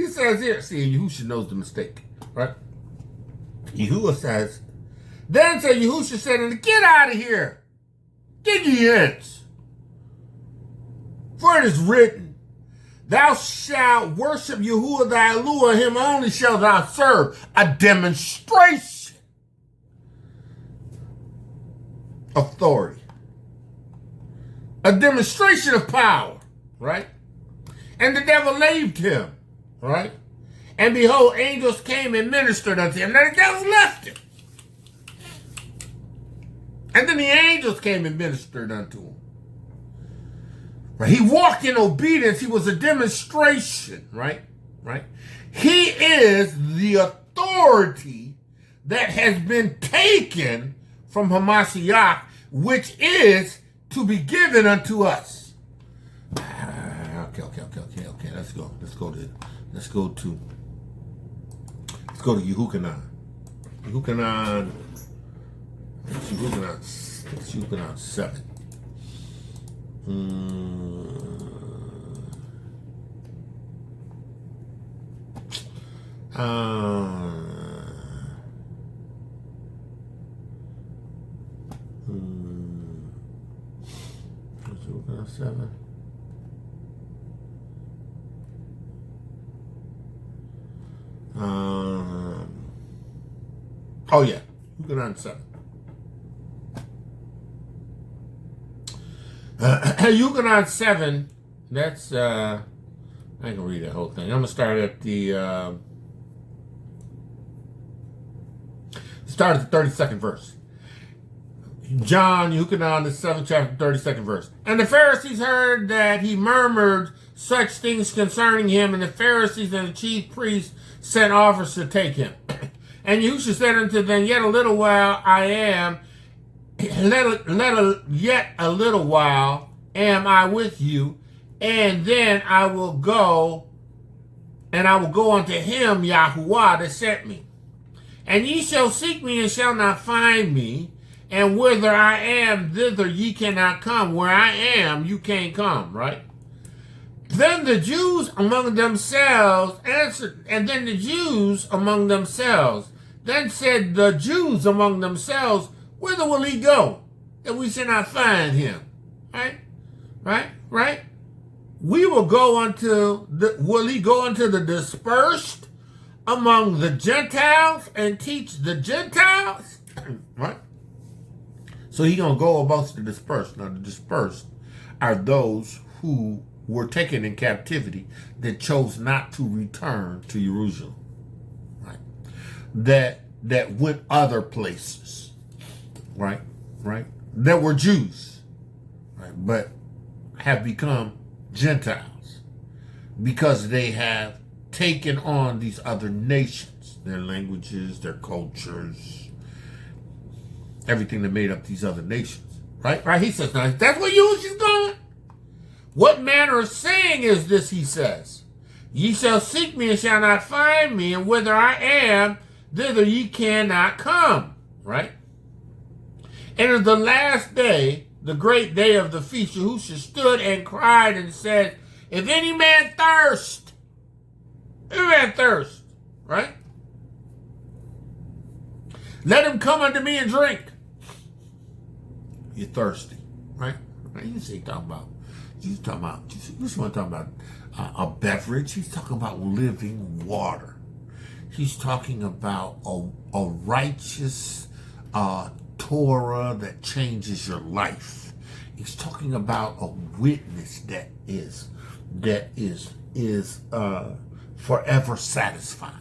see, Yahushua knows the mistake, right? Yahuwah says, then said Yahushua said, get out of here. Get ye hence. For it is written, thou shalt worship Yahuwah thy Elohiym, him only shalt thou serve. A demonstration. Authority. A demonstration of power, right? And the devil laved him, right? And behold, angels came and ministered unto him. Now the devil left him. And then the angels came and ministered unto him. Right? He walked in obedience. He was a demonstration, right? Right? He is the authority that has been taken from Hamashiach, which is to be given unto us. Okay. Let's go to Yehukanan. Yehukanan 7. Seven. Oh yeah, you go down to 7. You go down 7. That's I can read the whole thing. I'm gonna start at the Start at the 32nd verse. John, Yahudah, the 7th chapter, 32nd verse. And the Pharisees heard that he murmured such things concerning him, and the Pharisees and the chief priests sent offers to take him. And Yahushua said unto them, yet a little while yet a little while am I with you, and then I will go unto him, Yahudah, that sent me. And ye shall seek me and shall not find me, and whither I am, thither ye cannot come. Where I am, you can't come, right? Then the Jews among themselves answered, and then the Jews among themselves, then said the Jews among themselves, whither will he go, that we shall not find him? Right? Will he go unto the dispersed among the Gentiles and teach the Gentiles? Right? So he's going to go amongst the dispersed. Now, the dispersed are those who were taken in captivity that chose not to return to Jerusalem. Right? That went other places. Right? That were Jews. Right? But have become Gentiles because they have taken on these other nations, their languages, their cultures, everything that made up these other nations. Right? He says, now, that's where Yahushua's going. What manner of saying is this, he says? Ye shall seek me and shall not find me, and whither I am, thither ye cannot come. Right? And in the last day, the great day of the feast, Yahushua stood and cried and said, if any man thirst, right? Let him come unto me and drink. You're thirsty, right? You see, you want to talk about a beverage. He's talking about living water. He's talking about a righteous Torah that changes your life. He's talking about a witness that is forever satisfying.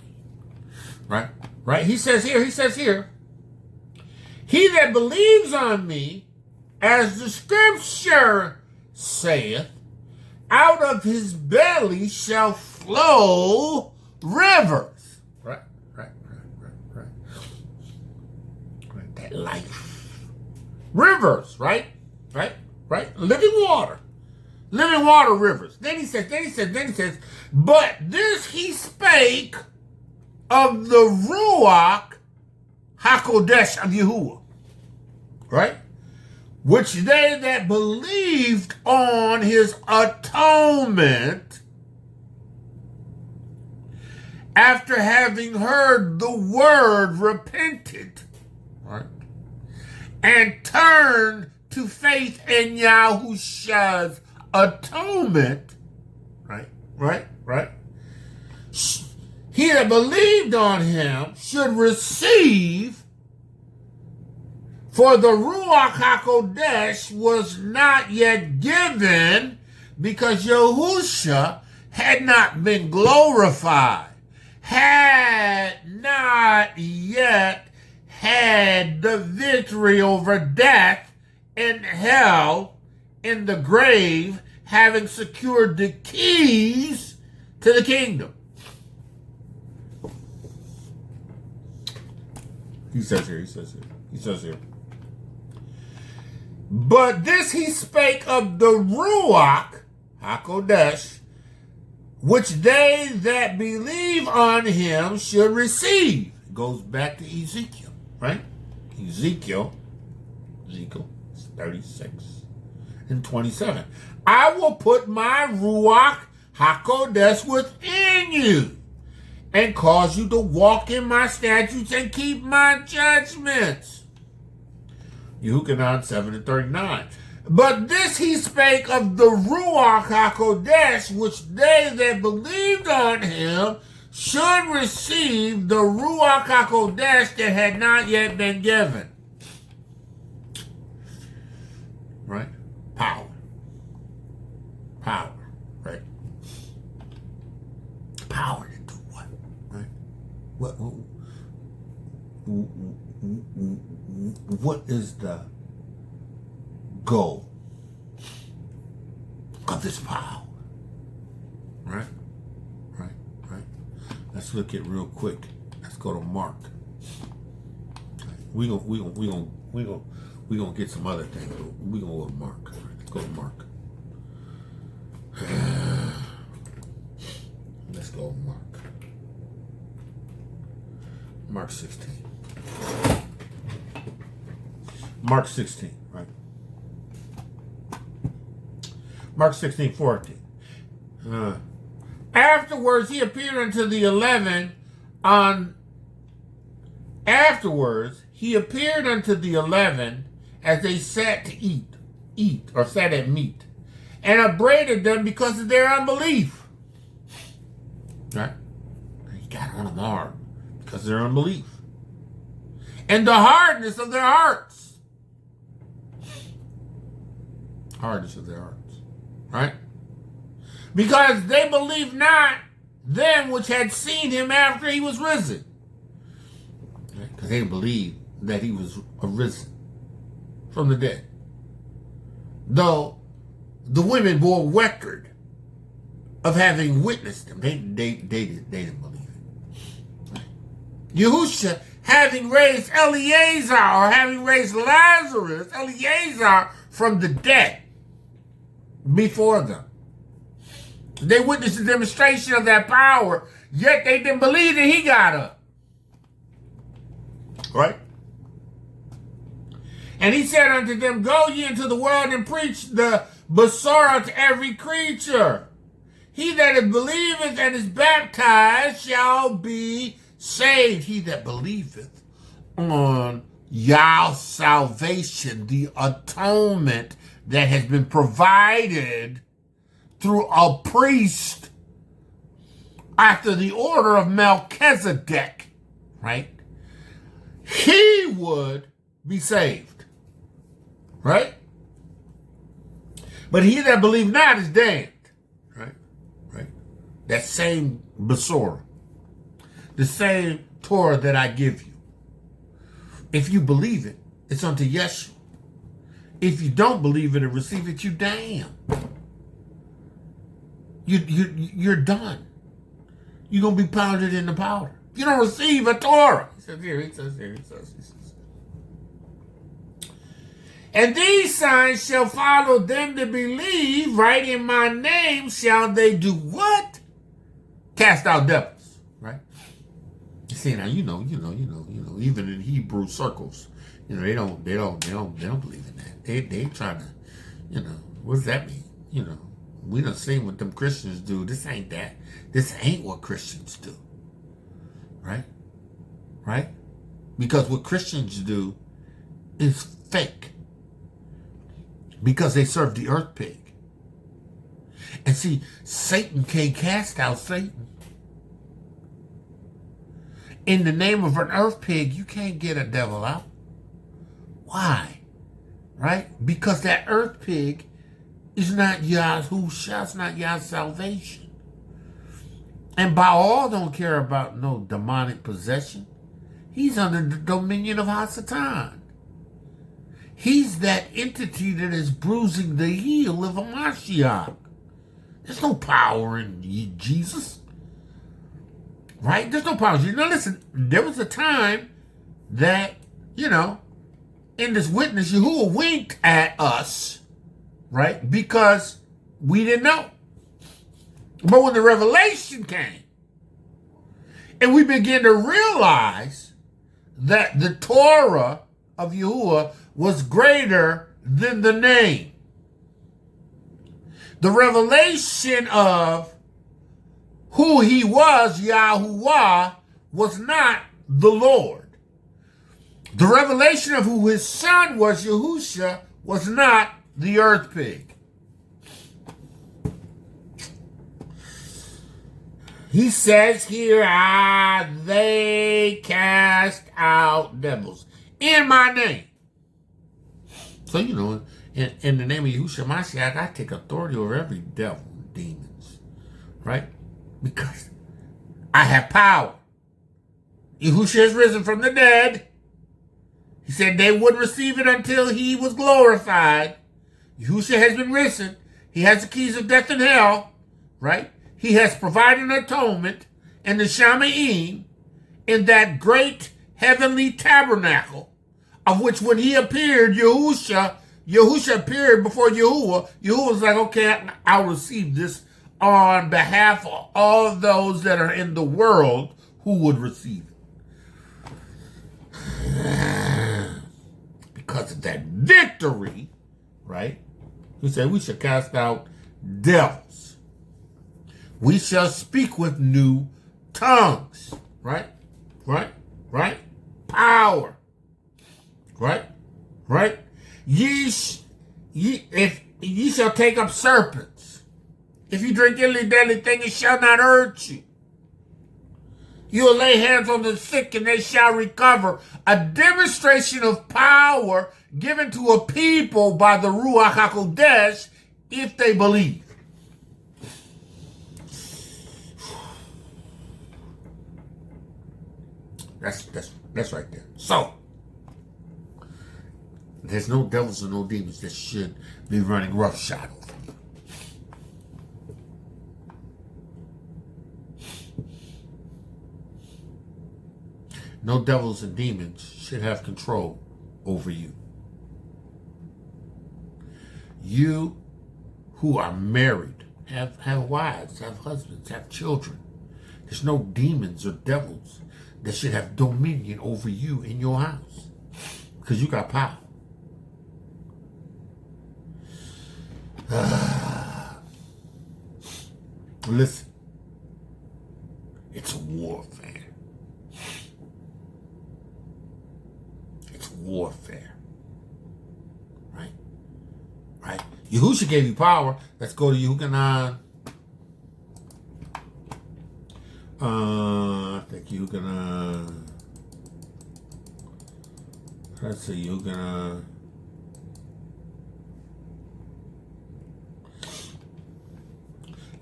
Right? He says here, he that believes on me, as the scripture saith, out of his belly shall flow rivers. Right. That life. Rivers, right? Living water rivers. Then he says, but this he spake of the Ruach HaKodesh of Yahudah, right? Which they that believed on his atonement, after having heard the word, repented, right? And turned to faith in Yahushua's atonement, right? He that believed on him should receive, for the Ruach HaKodesh was not yet given, because Yahushua had not been glorified, had not yet had the victory over death and hell in the grave, having secured the keys to the kingdom. He says here. But this he spake of the Ruach HaKodesh, which they that believe on him should receive. It goes back to Ezekiel, right? Ezekiel 36 and 27. I will put my Ruach HaKodesh within you, and cause you to walk in my statutes and keep my judgments. Yahudah 7 and 39. But this he spake of the Ruach HaKodesh, which they that believed on him should receive, the Ruach HaKodesh that had not yet been given. Right? Power, right? Power to do what? Right? what is the goal of this power? Right? Let's look at real quick. Let's go to Mark. We gonna get some other things. We gonna go to Mark. Let's go to Mark. Let's go to Mark. Mark 16. Mark 16, right? Mark 16:14. Afterwards, he appeared unto the 11 as they sat to eat, or sat at meat, and upbraided them because of their unbelief. Right? He got on them hard because of their unbelief. And the hardness of their hearts. Hardness of their hearts. Right? Because they believed not them which had seen him after he was risen. Because they didn't believe that he was arisen from the dead. Though the women bore record of having witnessed him. They didn't believe it. Right? Yahudah, having raised Eliezer, or having raised Lazarus, Eliezer, from the dead before them. They witnessed a demonstration of that power, yet they didn't believe that he got up. Right? And he said unto them, go ye into the world and preach the Besorah to every creature. He that believeth and is baptized shall be saved. He that believeth on Yah's salvation, the atonement that has been provided through a priest after the order of Melchizedek, right? He would be saved, right? But he that believe not is damned, right? That same Besorah, the same Torah that I give you. If you believe it, it's unto Yeshua. If you don't believe it and receive it, you damn. You're done. You're going to be pounded in the powder. You don't receive a Torah. He says here. And these signs shall follow them that believe, right? In my name shall they do what? Cast out devils, right? You see, now you know, even in Hebrew circles, they don't believe in that. They trying to, what does that mean? We done seen what them Christians do. This ain't that. This ain't what Christians do. Right? Because what Christians do is fake. Because they serve the earth pig. And see, Satan can't cast out Satan. In the name of an earth pig, you can't get a devil out. Why? Right? Because that earth pig is not Yahushua, it's not Yah's salvation. And Baal don't care about no demonic possession. He's under the dominion of Hasatan. He's that entity that is bruising the heel of a Mashiach. There's no power in Jesus. Right? There's no power. Now listen, there was a time that, in this witness, Yahudah winked at us, right? Because we didn't know. But when the revelation came, and we began to realize that the Torah of Yahudah was greater than the name. The revelation of who he was, Yahuwah, was not the Lord. The revelation of who his son was, Yahushua, was not the earth pig. He says here, they cast out devils in my name. So, in the name of Yahushua Mashiach, I take authority over every devil and demons, right? Because I have power. Yahushua has risen from the dead, He said they wouldn't receive it until he was glorified. Yahushua has been risen. He has the keys of death and hell, right? He has provided an atonement and the Shamayim in that great heavenly tabernacle, of which when he appeared, Yahushua appeared before Yahuwah. Yahuwah was like, okay, I'll receive this on behalf of all those that are in the world who would receive it. Because of that victory, right? He said we shall cast out devils. We shall speak with new tongues, right? Right? Power, right? If ye shall take up serpents. If you drink any deadly thing, it shall not hurt you. You will lay hands on the sick and they shall recover. A demonstration of power given to a people by the Ruach HaKodesh if they believe. That's right there. So, there's no devils or no demons that should be running roughshod over you. No devils and demons should have control over you. You who are married, have wives, have husbands, have children. There's no demons or devils that should have dominion over you in your house. Because you got power. Listen. It's warfare. It's warfare. Right? Yahushua gave you power. Let's go to Yuchanan. I think you're gonna. Let's see, you're gonna.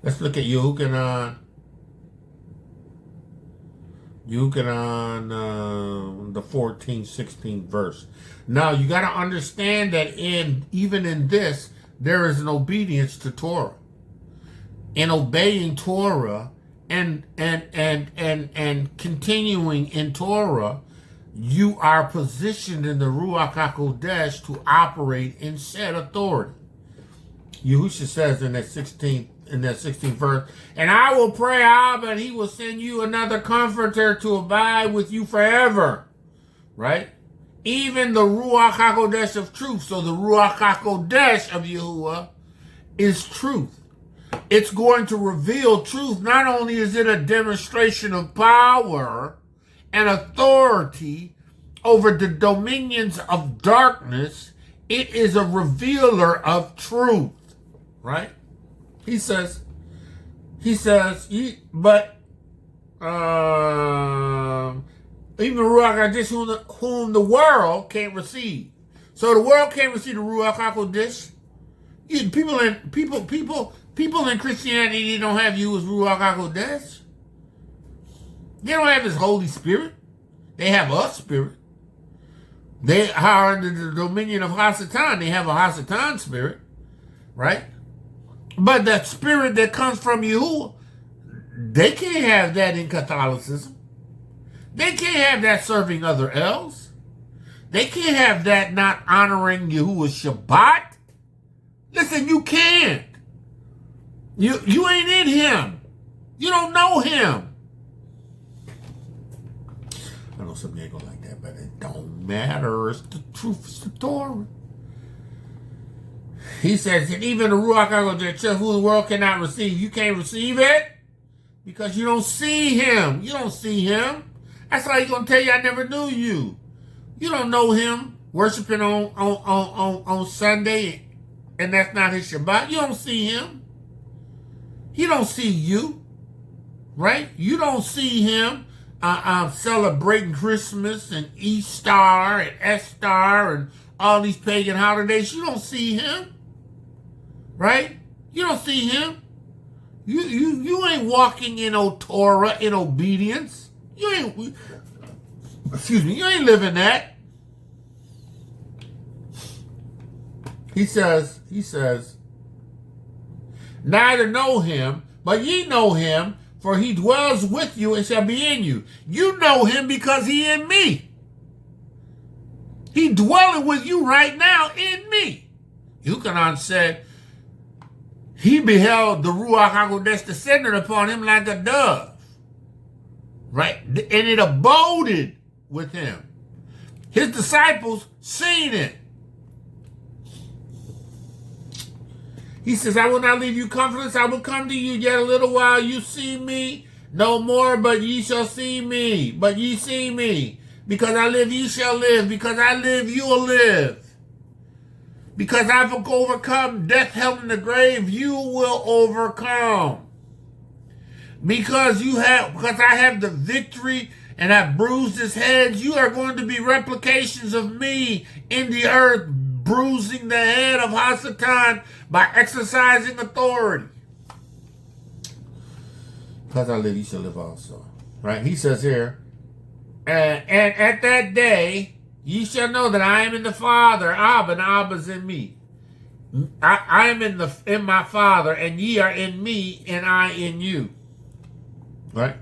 Let's look at Yuchanan. The 14th, 16th verse. Now you got to understand that even in this, there is an obedience to Torah. In obeying Torah. And continuing in Torah, you are positioned in the Ruach HaKodesh to operate in said authority. Yahushua says in that 16th verse, and I will pray Abba, and he will send you another comforter to abide with you forever. Right? Even the Ruach HaKodesh of truth. So the Ruach HaKodesh of Yahuwah is truth. It's going to reveal truth. Not only is it a demonstration of power and authority over the dominions of darkness, it is a revealer of truth, right? He says, but even Ruach HaKodesh whom the world can't receive. So the world can't receive the Ruach HaKodesh. People in Christianity don't have you as Ruach HaKodesh. They don't have His Holy Spirit. They have a spirit. They are under the dominion of Hasatan. They have a Hasatan spirit, right? But that spirit that comes from Yahuwah, they can't have that in Catholicism. They can't have that serving other elves. They can't have that not honoring Yahuwah's Shabbat. Listen, you can't. You ain't in Him. You don't know Him. I know some ain't gonna like that, but it don't matter. It's the truth. It's the Torah. He says that even the Ruach HaKodesh, who the world cannot receive, you can't receive it because you don't see Him. You don't see Him. That's why He's gonna tell you, I never knew you. You don't know Him worshiping on Sunday, and that's not His Shabbat. You don't see Him. He don't see you, right? You don't see Him celebrating Christmas and Easter and Estar and all these pagan holidays. You don't see Him, right? You don't see Him. You ain't walking in Torah in obedience. You ain't living that. He says, neither know him, but ye know him, for he dwells with you and shall be in you. You know him because he in me. He dwelling with you right now in me. Yuchanan said, he beheld the Ruach HaKodesh descending upon him like a dove. Right? And it aboded with him. His disciples seen it. He says, I will not leave you comfortless. I will come to you yet a little while. You see me no more, but ye shall see me. But ye see me. Because I live, ye shall live. Because I live, you will live. Because I've overcome death, hell, and the grave, you will overcome. Because I have the victory and I've bruised his heads, you are going to be replications of me in the earth, bruising the head of Hasatan by exercising authority. Because I live, you shall live also. Right? He says here, and at that day, ye shall know that I am in the Father, Abba, and Abba's in me. I am in my Father, and ye are in me, and I in you. Right?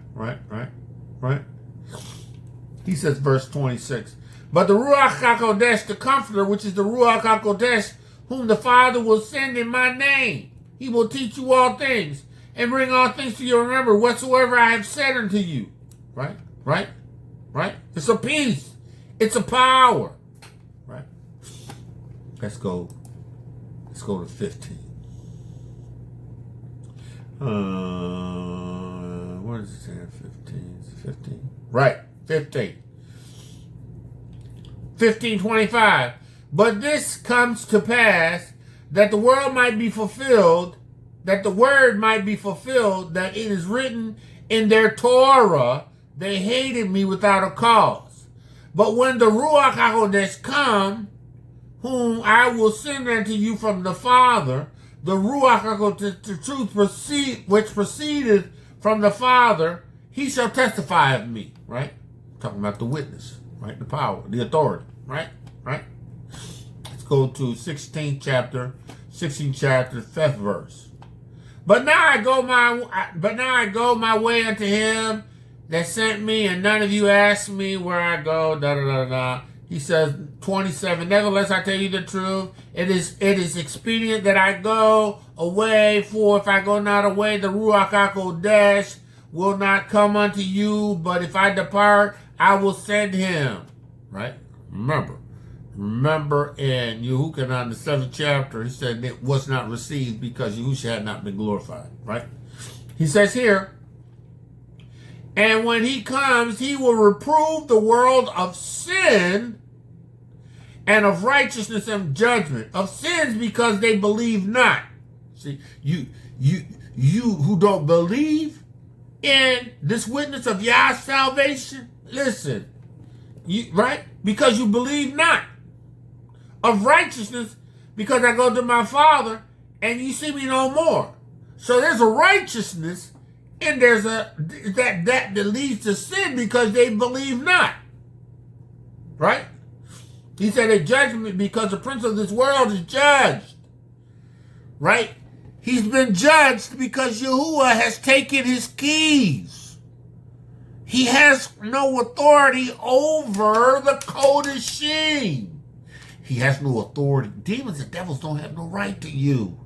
He says, verse 26, but the Ruach HaKodesh, the Comforter, which is the Ruach HaKodesh, whom the Father will send in my name, he will teach you all things, and bring all things to your remember, whatsoever I have said unto you. Right? It's a peace. It's a power. Right? Let's go to 15. What does it say in 15? Is it 15? Right, 15. 15:25. But this comes to pass that the world might be fulfilled, that the word might be fulfilled, that it is written in their Torah, they hated me without a cause. But when the Ruach HaKodesh come, whom I will send unto you from the Father, the Ruach HaKodesh, the truth which proceedeth from the Father, he shall testify of me. Right? Talking about the witness, right? The power, the authority, right? Let's go to 16th chapter, 5th verse. But now I go my way unto him that sent me, and none of you ask me where I go. He says, 27. Nevertheless, I tell you the truth. It is expedient that I go away. For if I go not away, the Ruach HaKodesh will not come unto you. But if I depart, I will send him. Right? Remember in Yahudah, the 7th chapter, he said it was not received because Yahushua had not been glorified. Right? He says here, and when he comes, he will reprove the world of sin and of righteousness and judgment. Of sins because they believe not. See, you who don't believe in this witness of Yah's salvation, listen, right? Because you believe not. Of righteousness because I go to my Father and you see me no more. So there's a righteousness and there's that leads to sin because they believe not. Right? He said a judgment because the prince of this world is judged. Right? He's been judged because Yahuwah has taken his keys. He has no authority over the Kodeshim. He has no authority. Demons and devils don't have no right to you.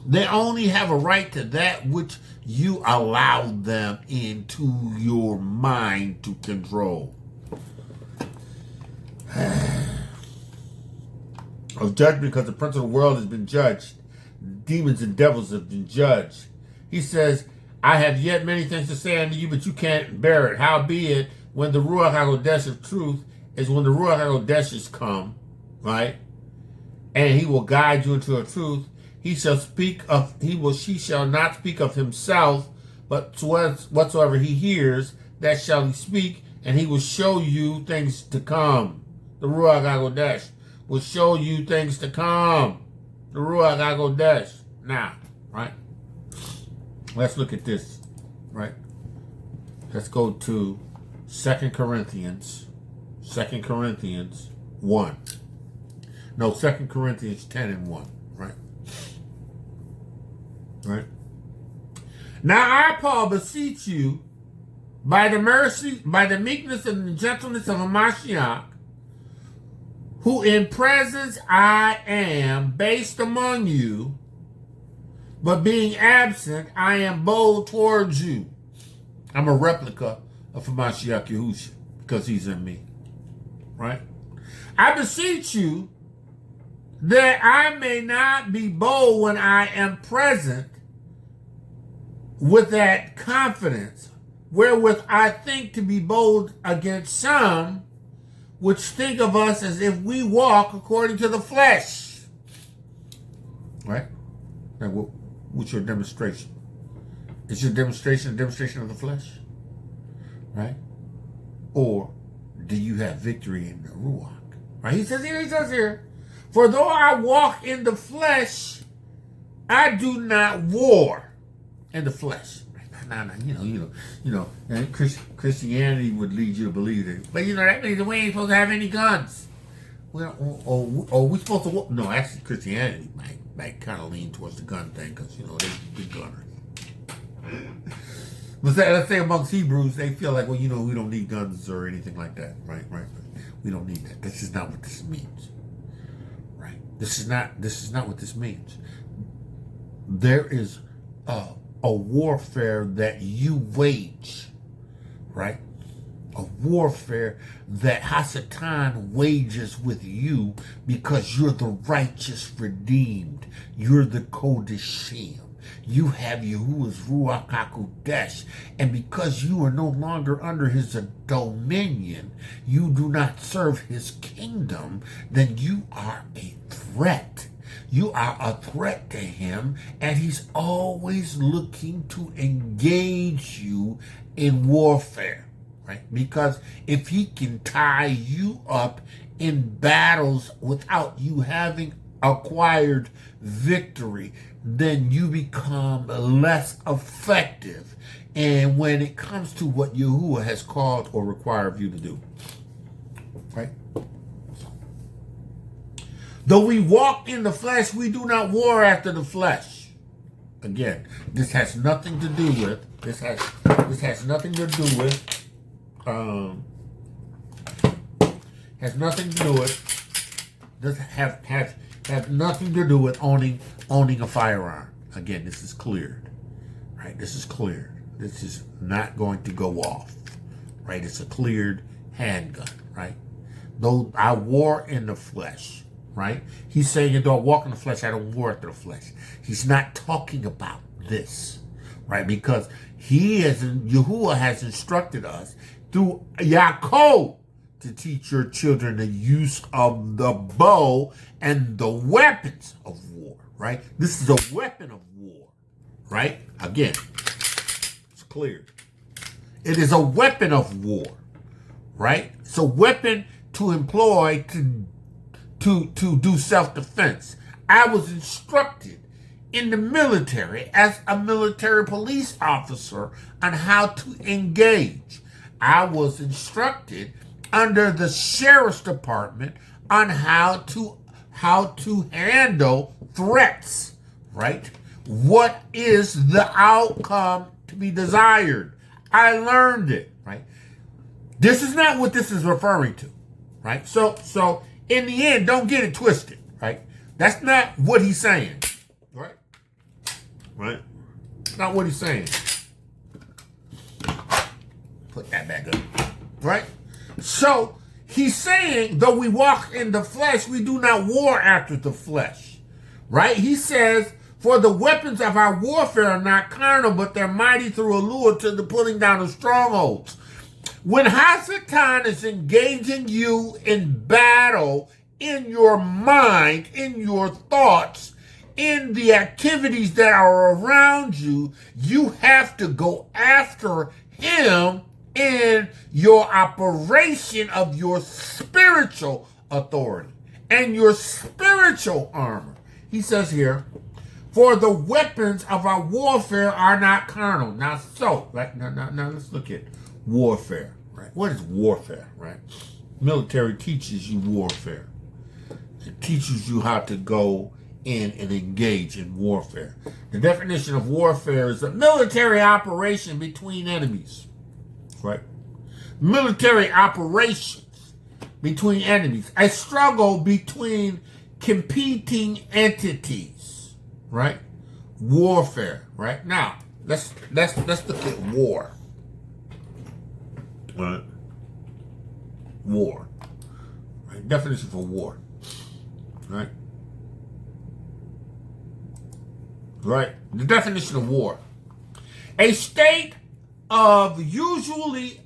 They only have a right to that which you allow them into your mind to control. Of judgment because the prince of the world has been judged. Demons and devils have been judged. He says, I have yet many things to say unto you, but you can't bear it. Howbeit, when the Ruach HaKodesh of truth is when the Ruach HaKodesh is come, right? And he will guide you into a truth. She shall not speak of himself, but whatsoever he hears, that shall he speak, and he will show you things to come. The Ruach HaKodesh will show you things to come. The Ruach HaKodesh. Now, right? Let's look at this, right? Let's go to 2 Corinthians 1. No, 2 Corinthians 10:1. Right? Right? Now I, Paul, beseech you, by the mercy, by the meekness and the gentleness of a Mashiach, who in presence I am based among you, but being absent, I am bold towards you. I'm a replica of Mashiach Yahushua because he's in me. Right? I beseech you that I may not be bold when I am present with that confidence wherewith I think to be bold against some which think of us as if we walk according to the flesh. Right? Now, what's your demonstration? Is your demonstration a demonstration of the flesh? Right? Or do you have victory in the Ruach? Right? He says here, for though I walk in the flesh, I do not war in the flesh. No, and Christianity would lead you to believe it. But that means we ain't supposed to have any guns. Well, or we supposed to? No, actually, Christianity might kind of lean towards the gun thing because they're big gunners. But let's say amongst Hebrews, they feel like, we don't need guns or anything like that, right? We don't need that. This is not what this means, right? This is not what this means. There is a warfare that you wage, right? A warfare that Hasatan wages with you because you're the righteous redeemed. You're the Kodeshim. You have Yahuwah's Ruach HaKodesh, and because you are no longer under his dominion, you do not serve his kingdom, then you are a threat. You are a threat to him, and he's always looking to engage you in warfare, right? Because if he can tie you up in battles without you having acquired victory, then you become less effective. And when it comes to what Yahuwah has called or required of you to do, right? Though we walk in the flesh, we do not war after the flesh. Again, this has nothing to do with. This has nothing to do with. Has nothing to do with. This has nothing to do with owning a firearm. Again, this is cleared, right? This is cleared. This is not going to go off, right? It's a cleared handgun, right? Though I war in the flesh. Right? He's saying, though I walk in the flesh, I don't war after the flesh. He's not talking about this, right? Because Yahuwah has instructed us through Yaakov to teach your children the use of the bow and the weapons of war, right? This is a weapon of war, right? Again, it's clear. It is a weapon of war, right? It's a weapon to employ to do self-defense. I was instructed in the military as a military police officer on how to engage. I was instructed under the sheriff's department on how to handle threats, right? What is the outcome to be desired? I learned it, right? This is not what this is referring to, right? So in the end, don't get it twisted, right? That's not what he's saying, right? Right? Not what he's saying. Put that back up, right? So he's saying, though we walk in the flesh, we do not war after the flesh, right? He says, for the weapons of our warfare are not carnal, but they're mighty through a lure to the pulling down of strongholds. When Hasatan is engaging you in battle, in your mind, in your thoughts, in the activities that are around you, you have to go after him in your operation of your spiritual authority and your spiritual armor. He says here, for the weapons of our warfare are not carnal. Now, now let's look at warfare, right? What is warfare, right? Military teaches you warfare. It teaches you how to go in and engage in warfare. The definition of warfare is a military operation between enemies, right? Military operations between enemies. A struggle between competing entities, right? Warfare, right? Now, let's look at war. Right? War. Right? Definition for war. Right? Right. The definition of war. A state of usually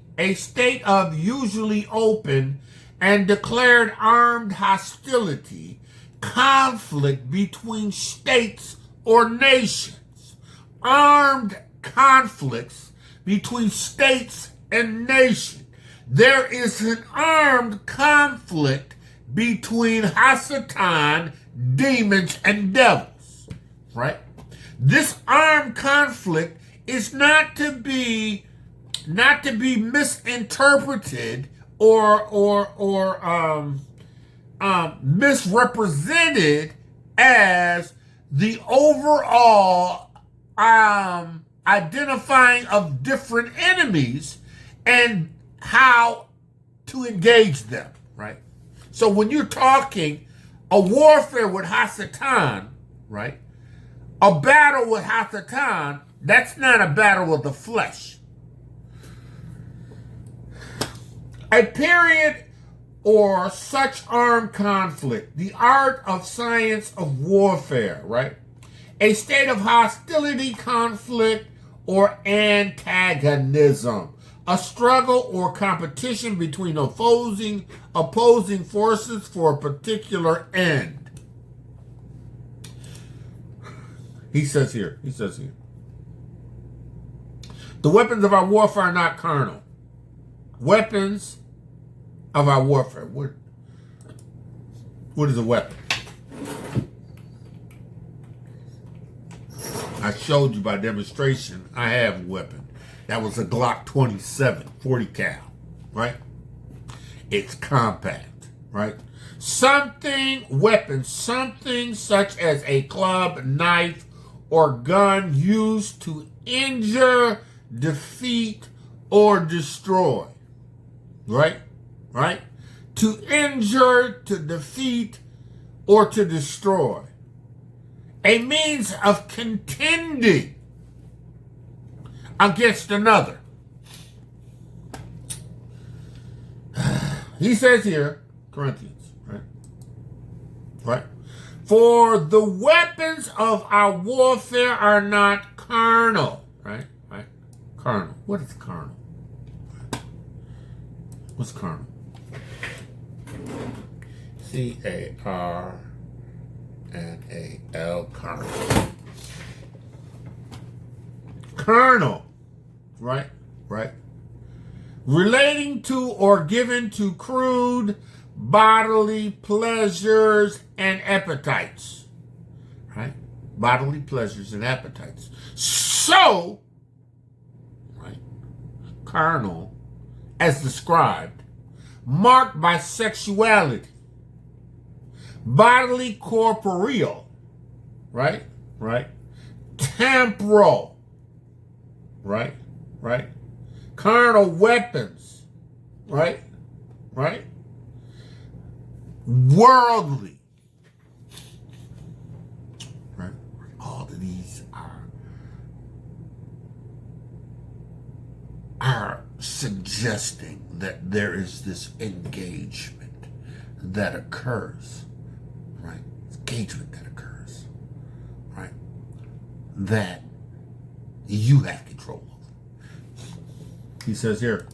open and declared armed hostility, conflict between states or nations. Armed conflicts between states and nations. There is an armed conflict between Hasatan, demons, and devils. Right? This armed conflict is not to be misinterpreted or misrepresented as the overall identifying of different enemies and how to engage them, right? So when you're talking a warfare with Hasatan, right? A battle with Hasatan, that's not a battle of the flesh. A period or such armed conflict, the art of science of warfare, right? A state of hostility, conflict, or antagonism. A struggle or competition between opposing forces for a particular end. He says here. The weapons of our warfare are not carnal. Weapons of our warfare. What is a weapon? I showed you by demonstration I have a weapon. That was a Glock 27, 40 cal, right? It's compact, right? Something such as a club, knife, or gun used to injure, defeat, or destroy. Right? Right? To injure, to defeat, or to destroy. A means of contending against another. He says here, Corinthians, right? Right? For the weapons of our warfare are not carnal, right? Right? Carnal. What is carnal? What's carnal? C-A-R-N-A-L, carnal. Carnal, right? Right? Relating to or given to crude bodily pleasures and appetites, right? Bodily pleasures and appetites. So, right, carnal, as described, marked by sexuality, bodily corporeal, right, right, temporal, right, right, carnal weapons, right, right, worldly, right? All of these are suggesting that there is this engagement that occurs, right? Engagement that occurs, right? That you have control of. He says here,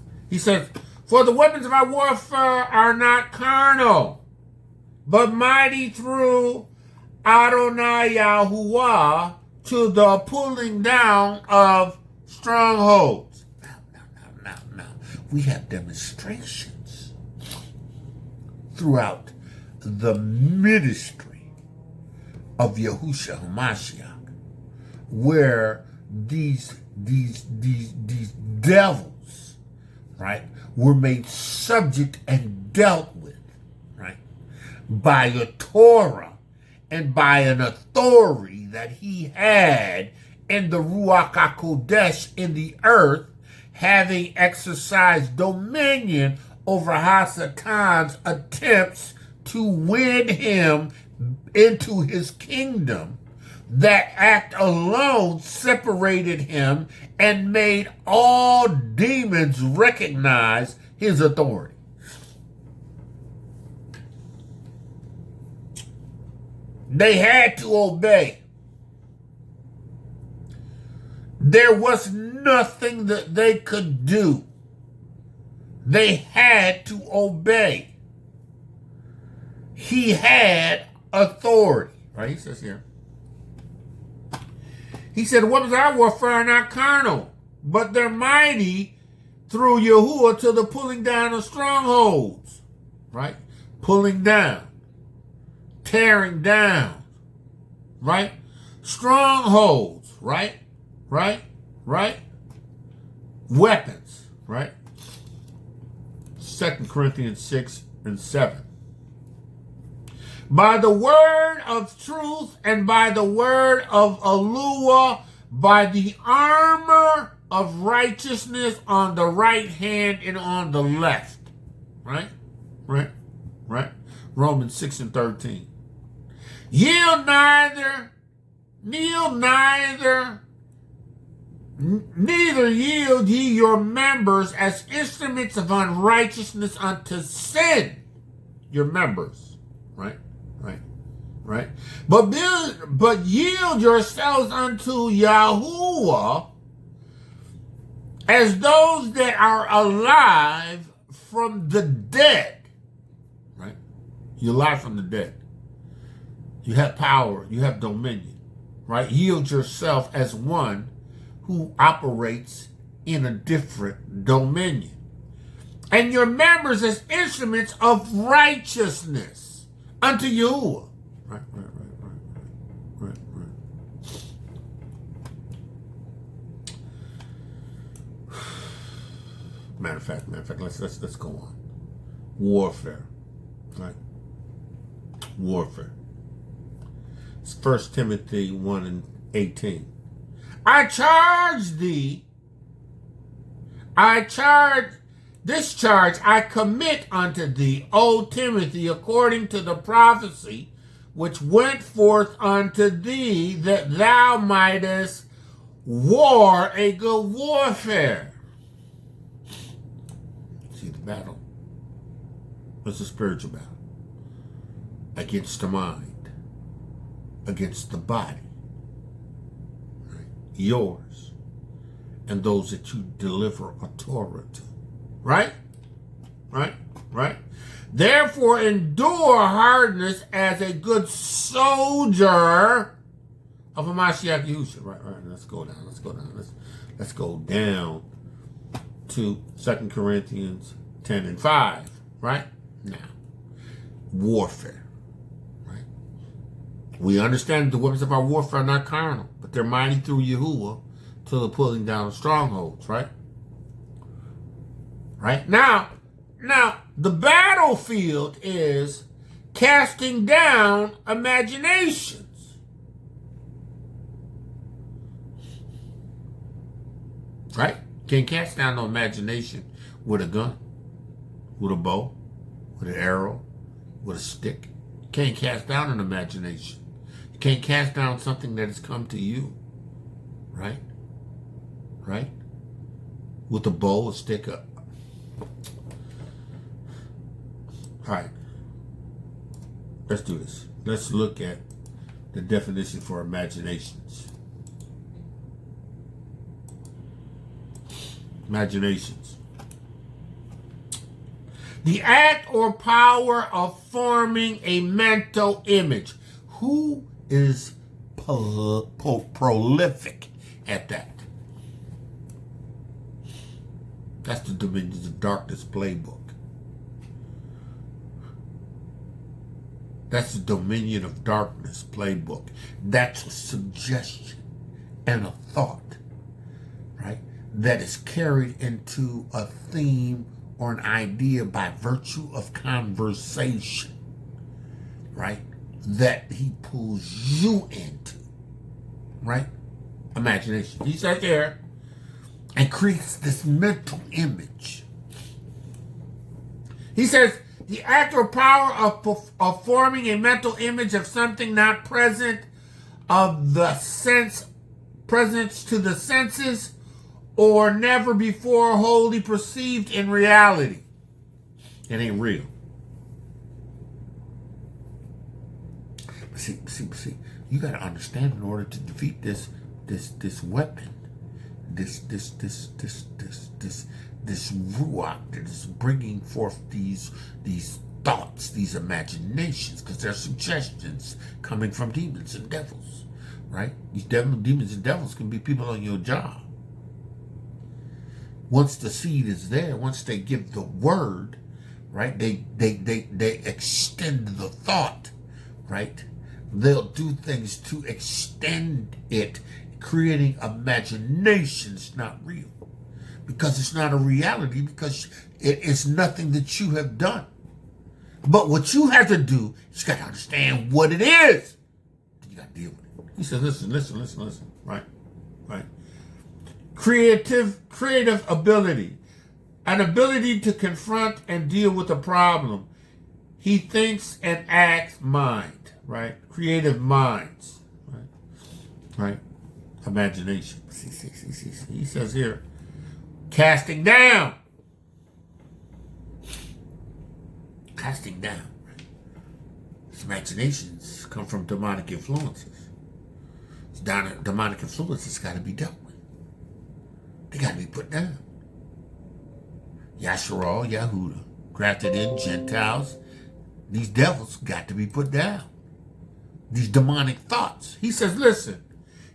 for the weapons of our warfare are not carnal, but mighty through Adonai Yahudah to the pulling down of strongholds. Now. We have demonstrations throughout the ministry of Yahushua HaMashiach where these devils, right, were made subject and dealt with, right, by a Torah and by an authority that he had in the Ruach HaKodesh in the earth, having exercised dominion over Hasatan's attempts to win him into his kingdom. That act alone separated him and made all demons recognize his authority. They had to obey. There was nothing that they could do. They had to obey. He had authority. Right? He says here. He said, weapons of our warfare are not carnal, but they're mighty through Yahudah to the pulling down of strongholds. Right? Pulling down. Tearing down. Right? Strongholds. Right? Right? Right? Weapons. Right? 2 Corinthians 6 and 7. By the word of truth and by the word of Elohiym, by the armor of righteousness on the right hand and on the left. Right? Right? Right? Romans 6 and 13. Neither yield ye your members as instruments of unrighteousness unto sin. Your members. Right? Right? Right? But yield yourselves unto Yahudah as those that are alive from the dead. Right? You're alive from the dead. You have power. You have dominion. Right? Yield yourself as one who operates in a different dominion. And your members as instruments of righteousness unto Yahudah. Right. Matter of fact, let's go on. Warfare. Right? Warfare. It's 1 Timothy 1 and 18. This charge I commit unto thee, O Timothy, according to the prophecy which went forth unto thee, that thou mightest war a good warfare. See the battle? It's a spiritual battle. Against the mind. Against the body. Yours and those that you deliver a Torah to. Right? Right? Right? Therefore endure hardness as a good soldier of a Mashiach Yahushua. Right. Let's go down. Let's go down to 2 Corinthians 10 and 5. Right? Now, warfare. Right? We understand the weapons of our warfare are not carnal, but they're mighty through Yahudah to the pulling down of strongholds, right? Right? Now, the battlefield is casting down imaginations. Right? Can't cast down no imagination with a gun, with a bow, with an arrow, with a stick. Can't cast down an imagination. You can't cast down something that has come to you. Right? Right? With a bow, a stick up. All right. Let's do this. Let's look at the definition for imaginations. Imaginations. The act or power of forming a mental image. Who is prolific at that? That's the Dominions of Darkness playbook. That's the Dominion of Darkness playbook. That's a suggestion and a thought, right? That is carried into a theme or an idea by virtue of conversation. right, that he pulls you into, right? Imagination. He says there, and creates this mental image. He says, the act or power of forming a mental image of something not present of the sense, presence to the senses, or never before wholly perceived in reality. It ain't real. But see, you got to understand, in order to defeat this weapon, this ruach that is bringing forth these thoughts, these imaginations, because they're suggestions coming from demons and devils, right? These demons and devils can be people on your job. Once the seed is there, once they give the word, right, they extend the thought, right? They'll do things to extend it, creating imaginations not real. Because it's not a reality, because it is nothing that you have done. But what you have to do is you got to understand what it is. You got to deal with it. He said, listen, right? Creative ability. An ability to confront and deal with a problem. He thinks and acts mind, right? Creative minds, right? Imagination. See. He says here, casting down. Right? His imaginations come from demonic influences. Demonic influences got to be dealt with. They got to be put down. Yashar'Al, Yahudah, grafted in Gentiles. These devils got to be put down. These demonic thoughts. He says, listen,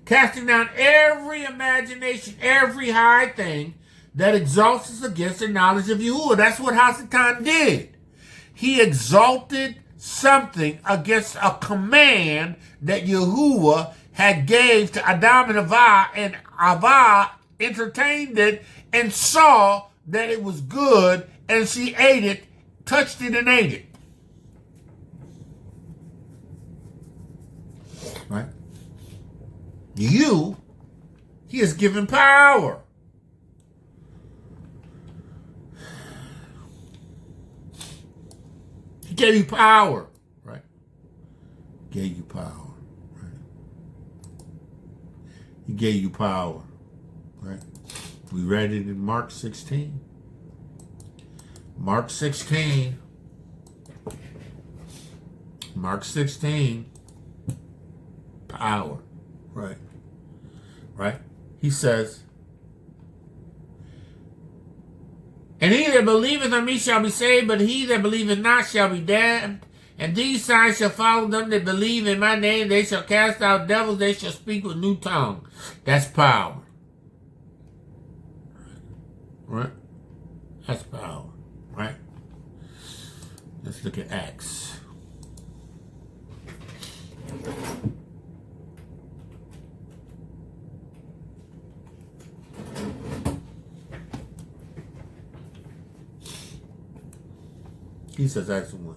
casting down every imagination, every high thing that exalts us against the knowledge of Yahudah. That's what Hasatan did. He exalted something against a command that Yahudah had gave to Adam and Avah, and Avah entertained it and saw that it was good, and she ate it, touched it and ate it. Right? He is given power. He gave you power, right? Gave you power, right? He gave you power, right? We read it in Mark 16. Mark 16. Power, right? He says, and he that believeth on me shall be saved, but he that believeth not shall be damned. And these signs shall follow them that believe in my name. They shall cast out devils. They shall speak with new tongues. That's power. Right? That's power. Right? Let's look at Acts. He says Acts 1.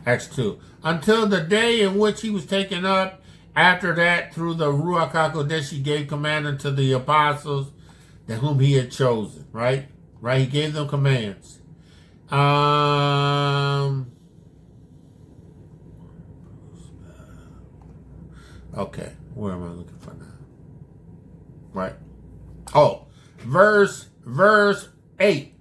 Acts 2. Until the day in which he was taken up, after that, through the Ruach HaKodesh, he gave command unto the apostles that whom he had chosen. Right? He gave them commands. Okay. Where am I looking for now? Right? Oh, verse 8.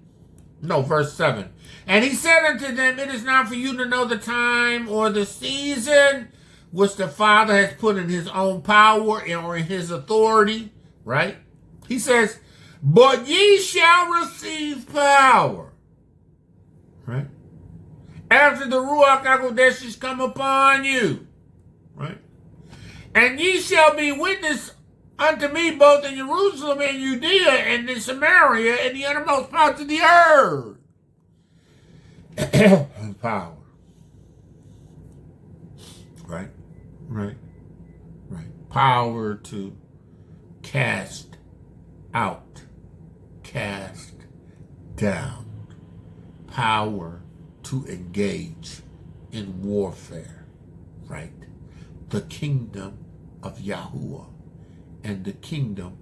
No, verse 7. And he said unto them, it is not for you to know the time or the season which the Father has put in his own power or in his authority. Right? He says, but ye shall receive power. Right? After the Ruach HaKodesh is come upon you. Right? And ye shall be witness unto me both in Jerusalem and Judea and in Samaria and the uttermost parts of the earth. And power. Right? Power to cast out, cast down. Power to engage in warfare. right? The kingdom of Yahudah and the kingdom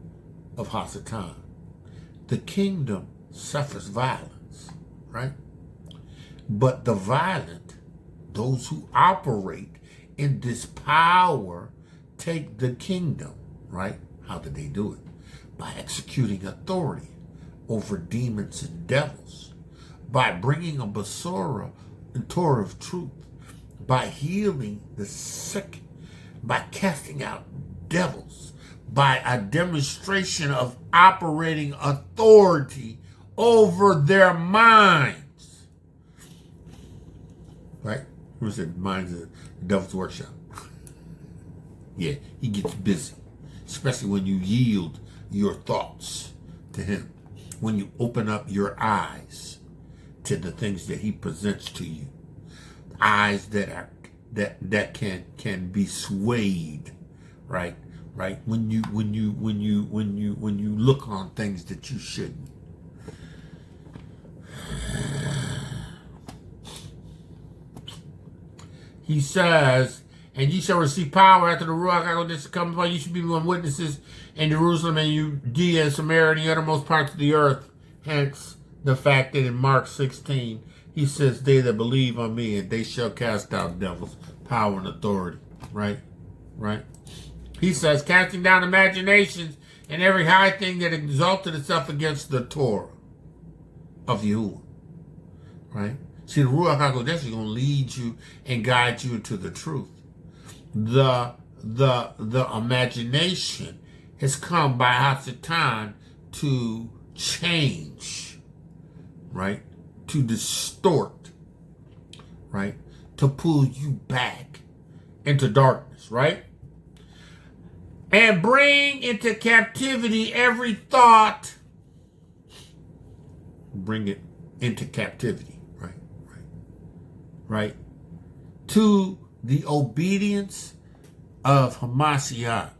of Hasatan. The kingdom suffers violence, right? But the violent, those who operate in this power, take the kingdom, right? How did they do it? By executing authority over demons and devils, by bringing a basura and Torah of truth, by healing the sick, by casting out devils, by a demonstration of operating authority over their minds. Right? Who said minds of the devil's workshop? Yeah, he gets busy, especially when you yield your thoughts to him, when you open up your eyes to the things that he presents to you, eyes that can be swayed, right? Right? When you look on things that you shouldn't. He says, and ye shall receive power after the Ruach HaKodesh come upon you. You should be one witnesses in Jerusalem and Judea and Samaria and the uttermost parts of the earth. Hence the fact that in Mark 16, he says, they that believe on me, and they shall cast out devils, power and authority. Right? Right? He says, casting down imaginations and every high thing that exalted itself against the Torah of Yahudah. Right? See, the Ruach HaKodesh is going to lead you and guide you into the truth. The imagination has come by Hasatan to change, right? To distort, right? To pull you back into darkness, right? And bring into captivity every thought. Bring it into captivity. Right, to the obedience of Hamashiach.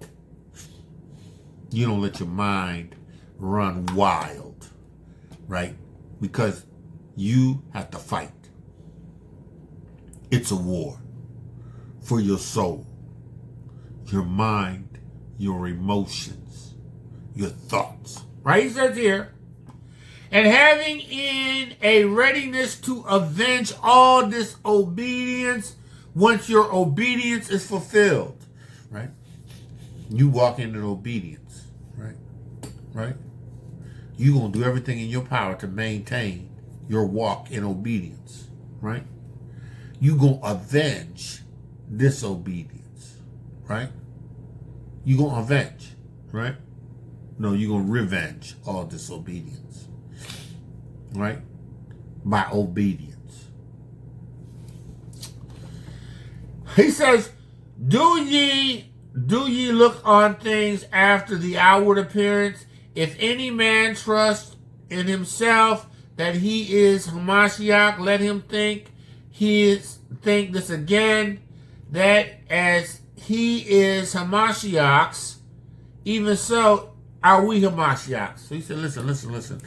You don't let your mind run wild, right? Because you have to fight. It's a war for your soul, your mind, your emotions, your thoughts. Right? He says here, and having in a readiness to avenge all disobedience once your obedience is fulfilled, right? You walk into obedience, right? Right? You're going to do everything in your power to maintain your walk in obedience, right? You're going to avenge disobedience, right? You're going to avenge, right? No, you're going to revenge all disobedience. Right? By obedience. He says, do ye look on things after the outward appearance? If any man trust in himself that he is Hamashiach, let him think this again, that as he is Hamashiach's, even so are we Hamashiachs. So he said, listen.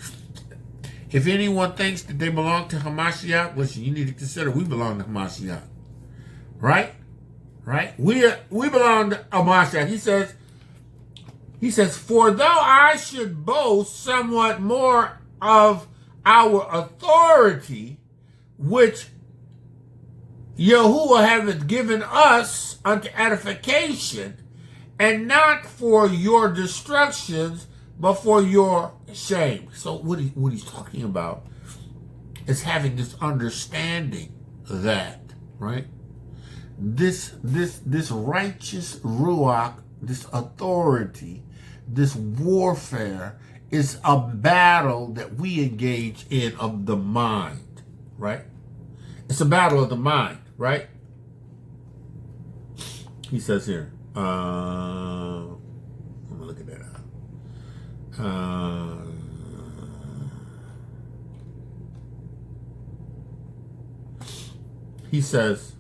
If anyone thinks that they belong to Hamashiach, listen, you need to consider we belong to Hamashiach. Right? Right? We belong to Hamashiach. He says, for though I should boast somewhat more of our authority, which Yahudah hath given us unto edification, and not for your destructions, but for your shame. So what he's talking about is having this understanding that, right? This righteous ruach, this authority, this warfare is a battle that we engage in of the mind, right? It's a battle of the mind, right? He says here, I'm gonna look at that up. He says,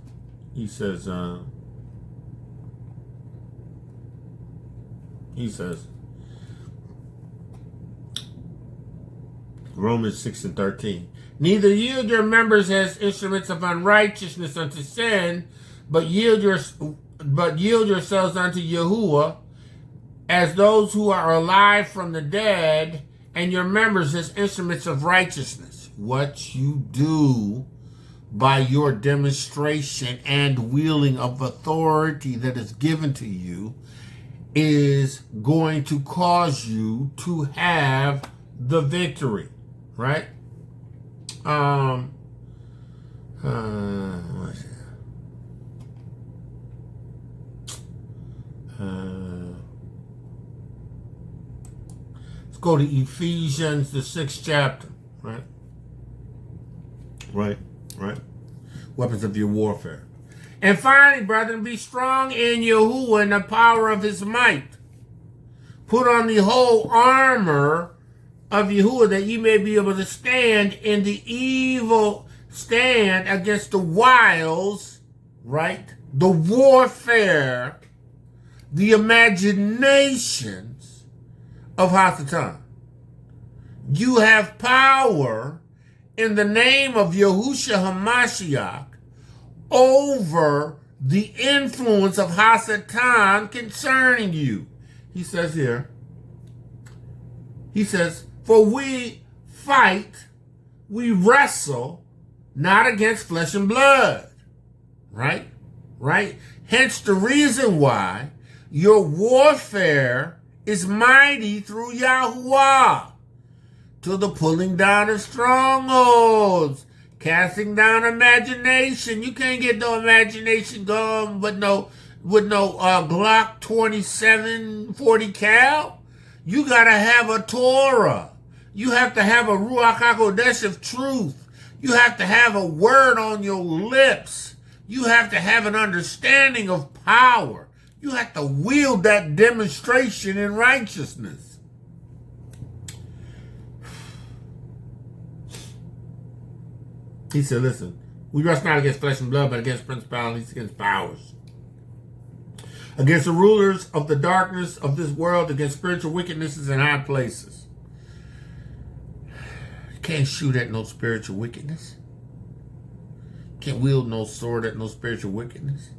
Romans 6:13, neither yield your members as instruments of unrighteousness unto sin, but yield yourselves unto Yahudah as those who are alive from the dead, and your members as instruments of righteousness. What you do by your demonstration and wielding of authority that is given to you is going to cause you to have the victory, right? What's it? Let's go to Ephesians, the 6th chapter, right? Right. Weapons of your warfare. And finally, brethren, be strong in Yahudah and the power of his might. Put on the whole armor of Yahudah that ye may be able to stand in the evil, stand against the wiles, right? The warfare, the imaginations of Hasatan. You have power in the name of Yahushua HaMashiach over the influence of Hasatan concerning you. He says here, for we fight, we wrestle, not against flesh and blood. Right? Hence the reason why your warfare is mighty through Yahudah, to the pulling down of strongholds, casting down imagination. You can't get no imagination going with no Glock 27 40 cal. You gotta have a Torah. You have to have a Ruach HaKodesh of truth. You have to have a word on your lips. You have to have an understanding of power. You have to wield that demonstration in righteousness. He said, listen, we wrestle not against flesh and blood, but against principalities, against powers, against the rulers of the darkness of this world, against spiritual wickednesses in high places. You can't shoot at no spiritual wickedness. You can't wield no sword at no spiritual wickedness.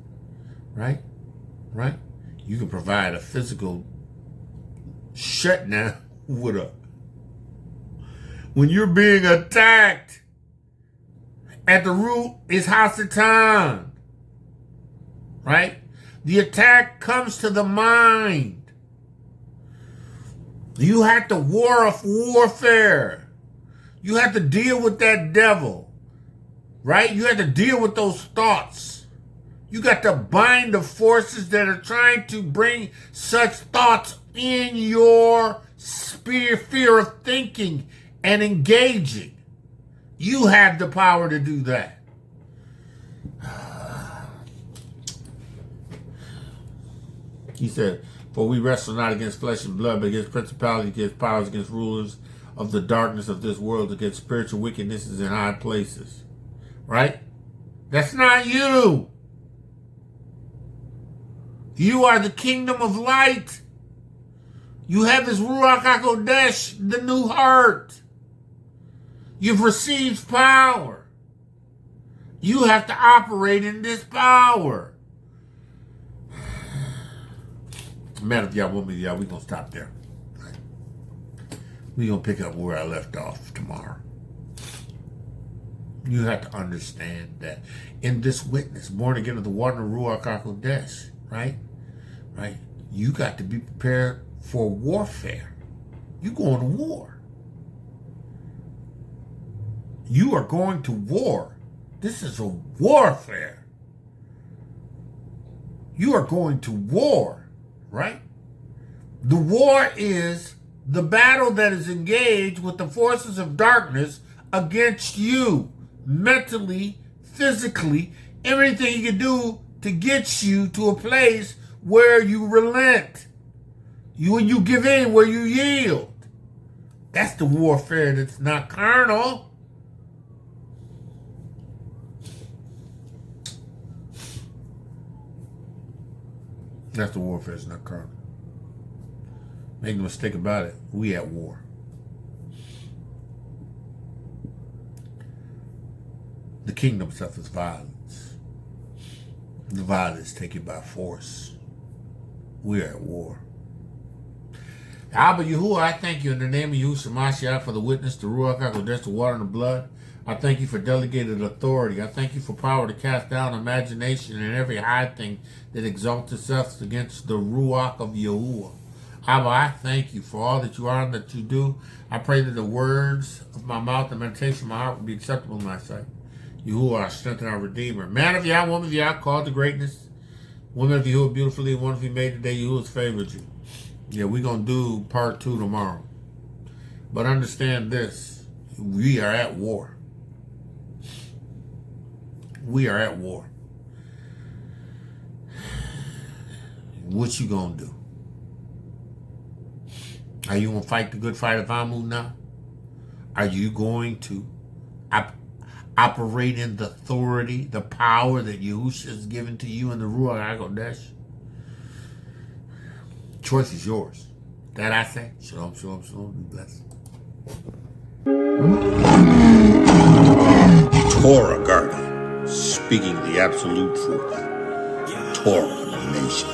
Right? You can provide a physical shutdown with a... When you're being attacked, at the root is Hasatan, right? The attack comes to the mind. You have to warfare. You have to deal with that devil, right? You have to deal with those thoughts. You got to bind the forces that are trying to bring such thoughts in your sphere of thinking and engaging. You have the power to do that. He said, for we wrestle not against flesh and blood, but against principalities, against powers, against rulers of the darkness of this world, against spiritual wickednesses in high places. Right? That's not you. You are the kingdom of light. You have this Ruach HaKodesh, the new heart. You've received power. You have to operate in this power. Man, if y'all want me, we're going to stop there. We're going to pick up where I left off tomorrow. You have to understand that in this witness, born again of the water of Ruach HaKodesh, right? You got to be prepared for warfare. You're going to war. You are going to war. This is a warfare. You are going to war, right? The war is the battle that is engaged with the forces of darkness against you, mentally, physically, everything you can do to get you to a place where you relent. When you give in, where you yield. That's the warfare that's not carnal. That's the warfare, it's not carnal. Make no mistake about it, we at war. The kingdom suffers violence, The violence take it by force. We are at war. Abba Yahuwah, I thank you in the name of Yahushua Mashiach for the witness, the Ruach HaKodesh, the water and the blood. I thank you for delegated authority. I thank you for power to cast down imagination and every high thing that exalts itself against the Ruach of Yahuwah. Abba, I thank you for all that you are and that you do. I pray that the words of my mouth and meditation of my heart will be acceptable in my sight. Yahuwah, our strength and our Redeemer. Man of Yah, woman of Yah, called to greatness. Women of Yahuwah, beautifully, wonderfully made today. Yahuwah's favored you. Yeah, we're going to do part 2 tomorrow. But understand this. We are at war. We are at war. What you going to do? Are you going to fight the good fight of Amu now? Are you going to operate in the authority, the power that Yahushua has given to you in the Ruach HaKodesh? Choice is yours. That I say. Shalom, shalom, shalom. Be blessed. Torah Garden, speaking the absolute truth. Torah nation.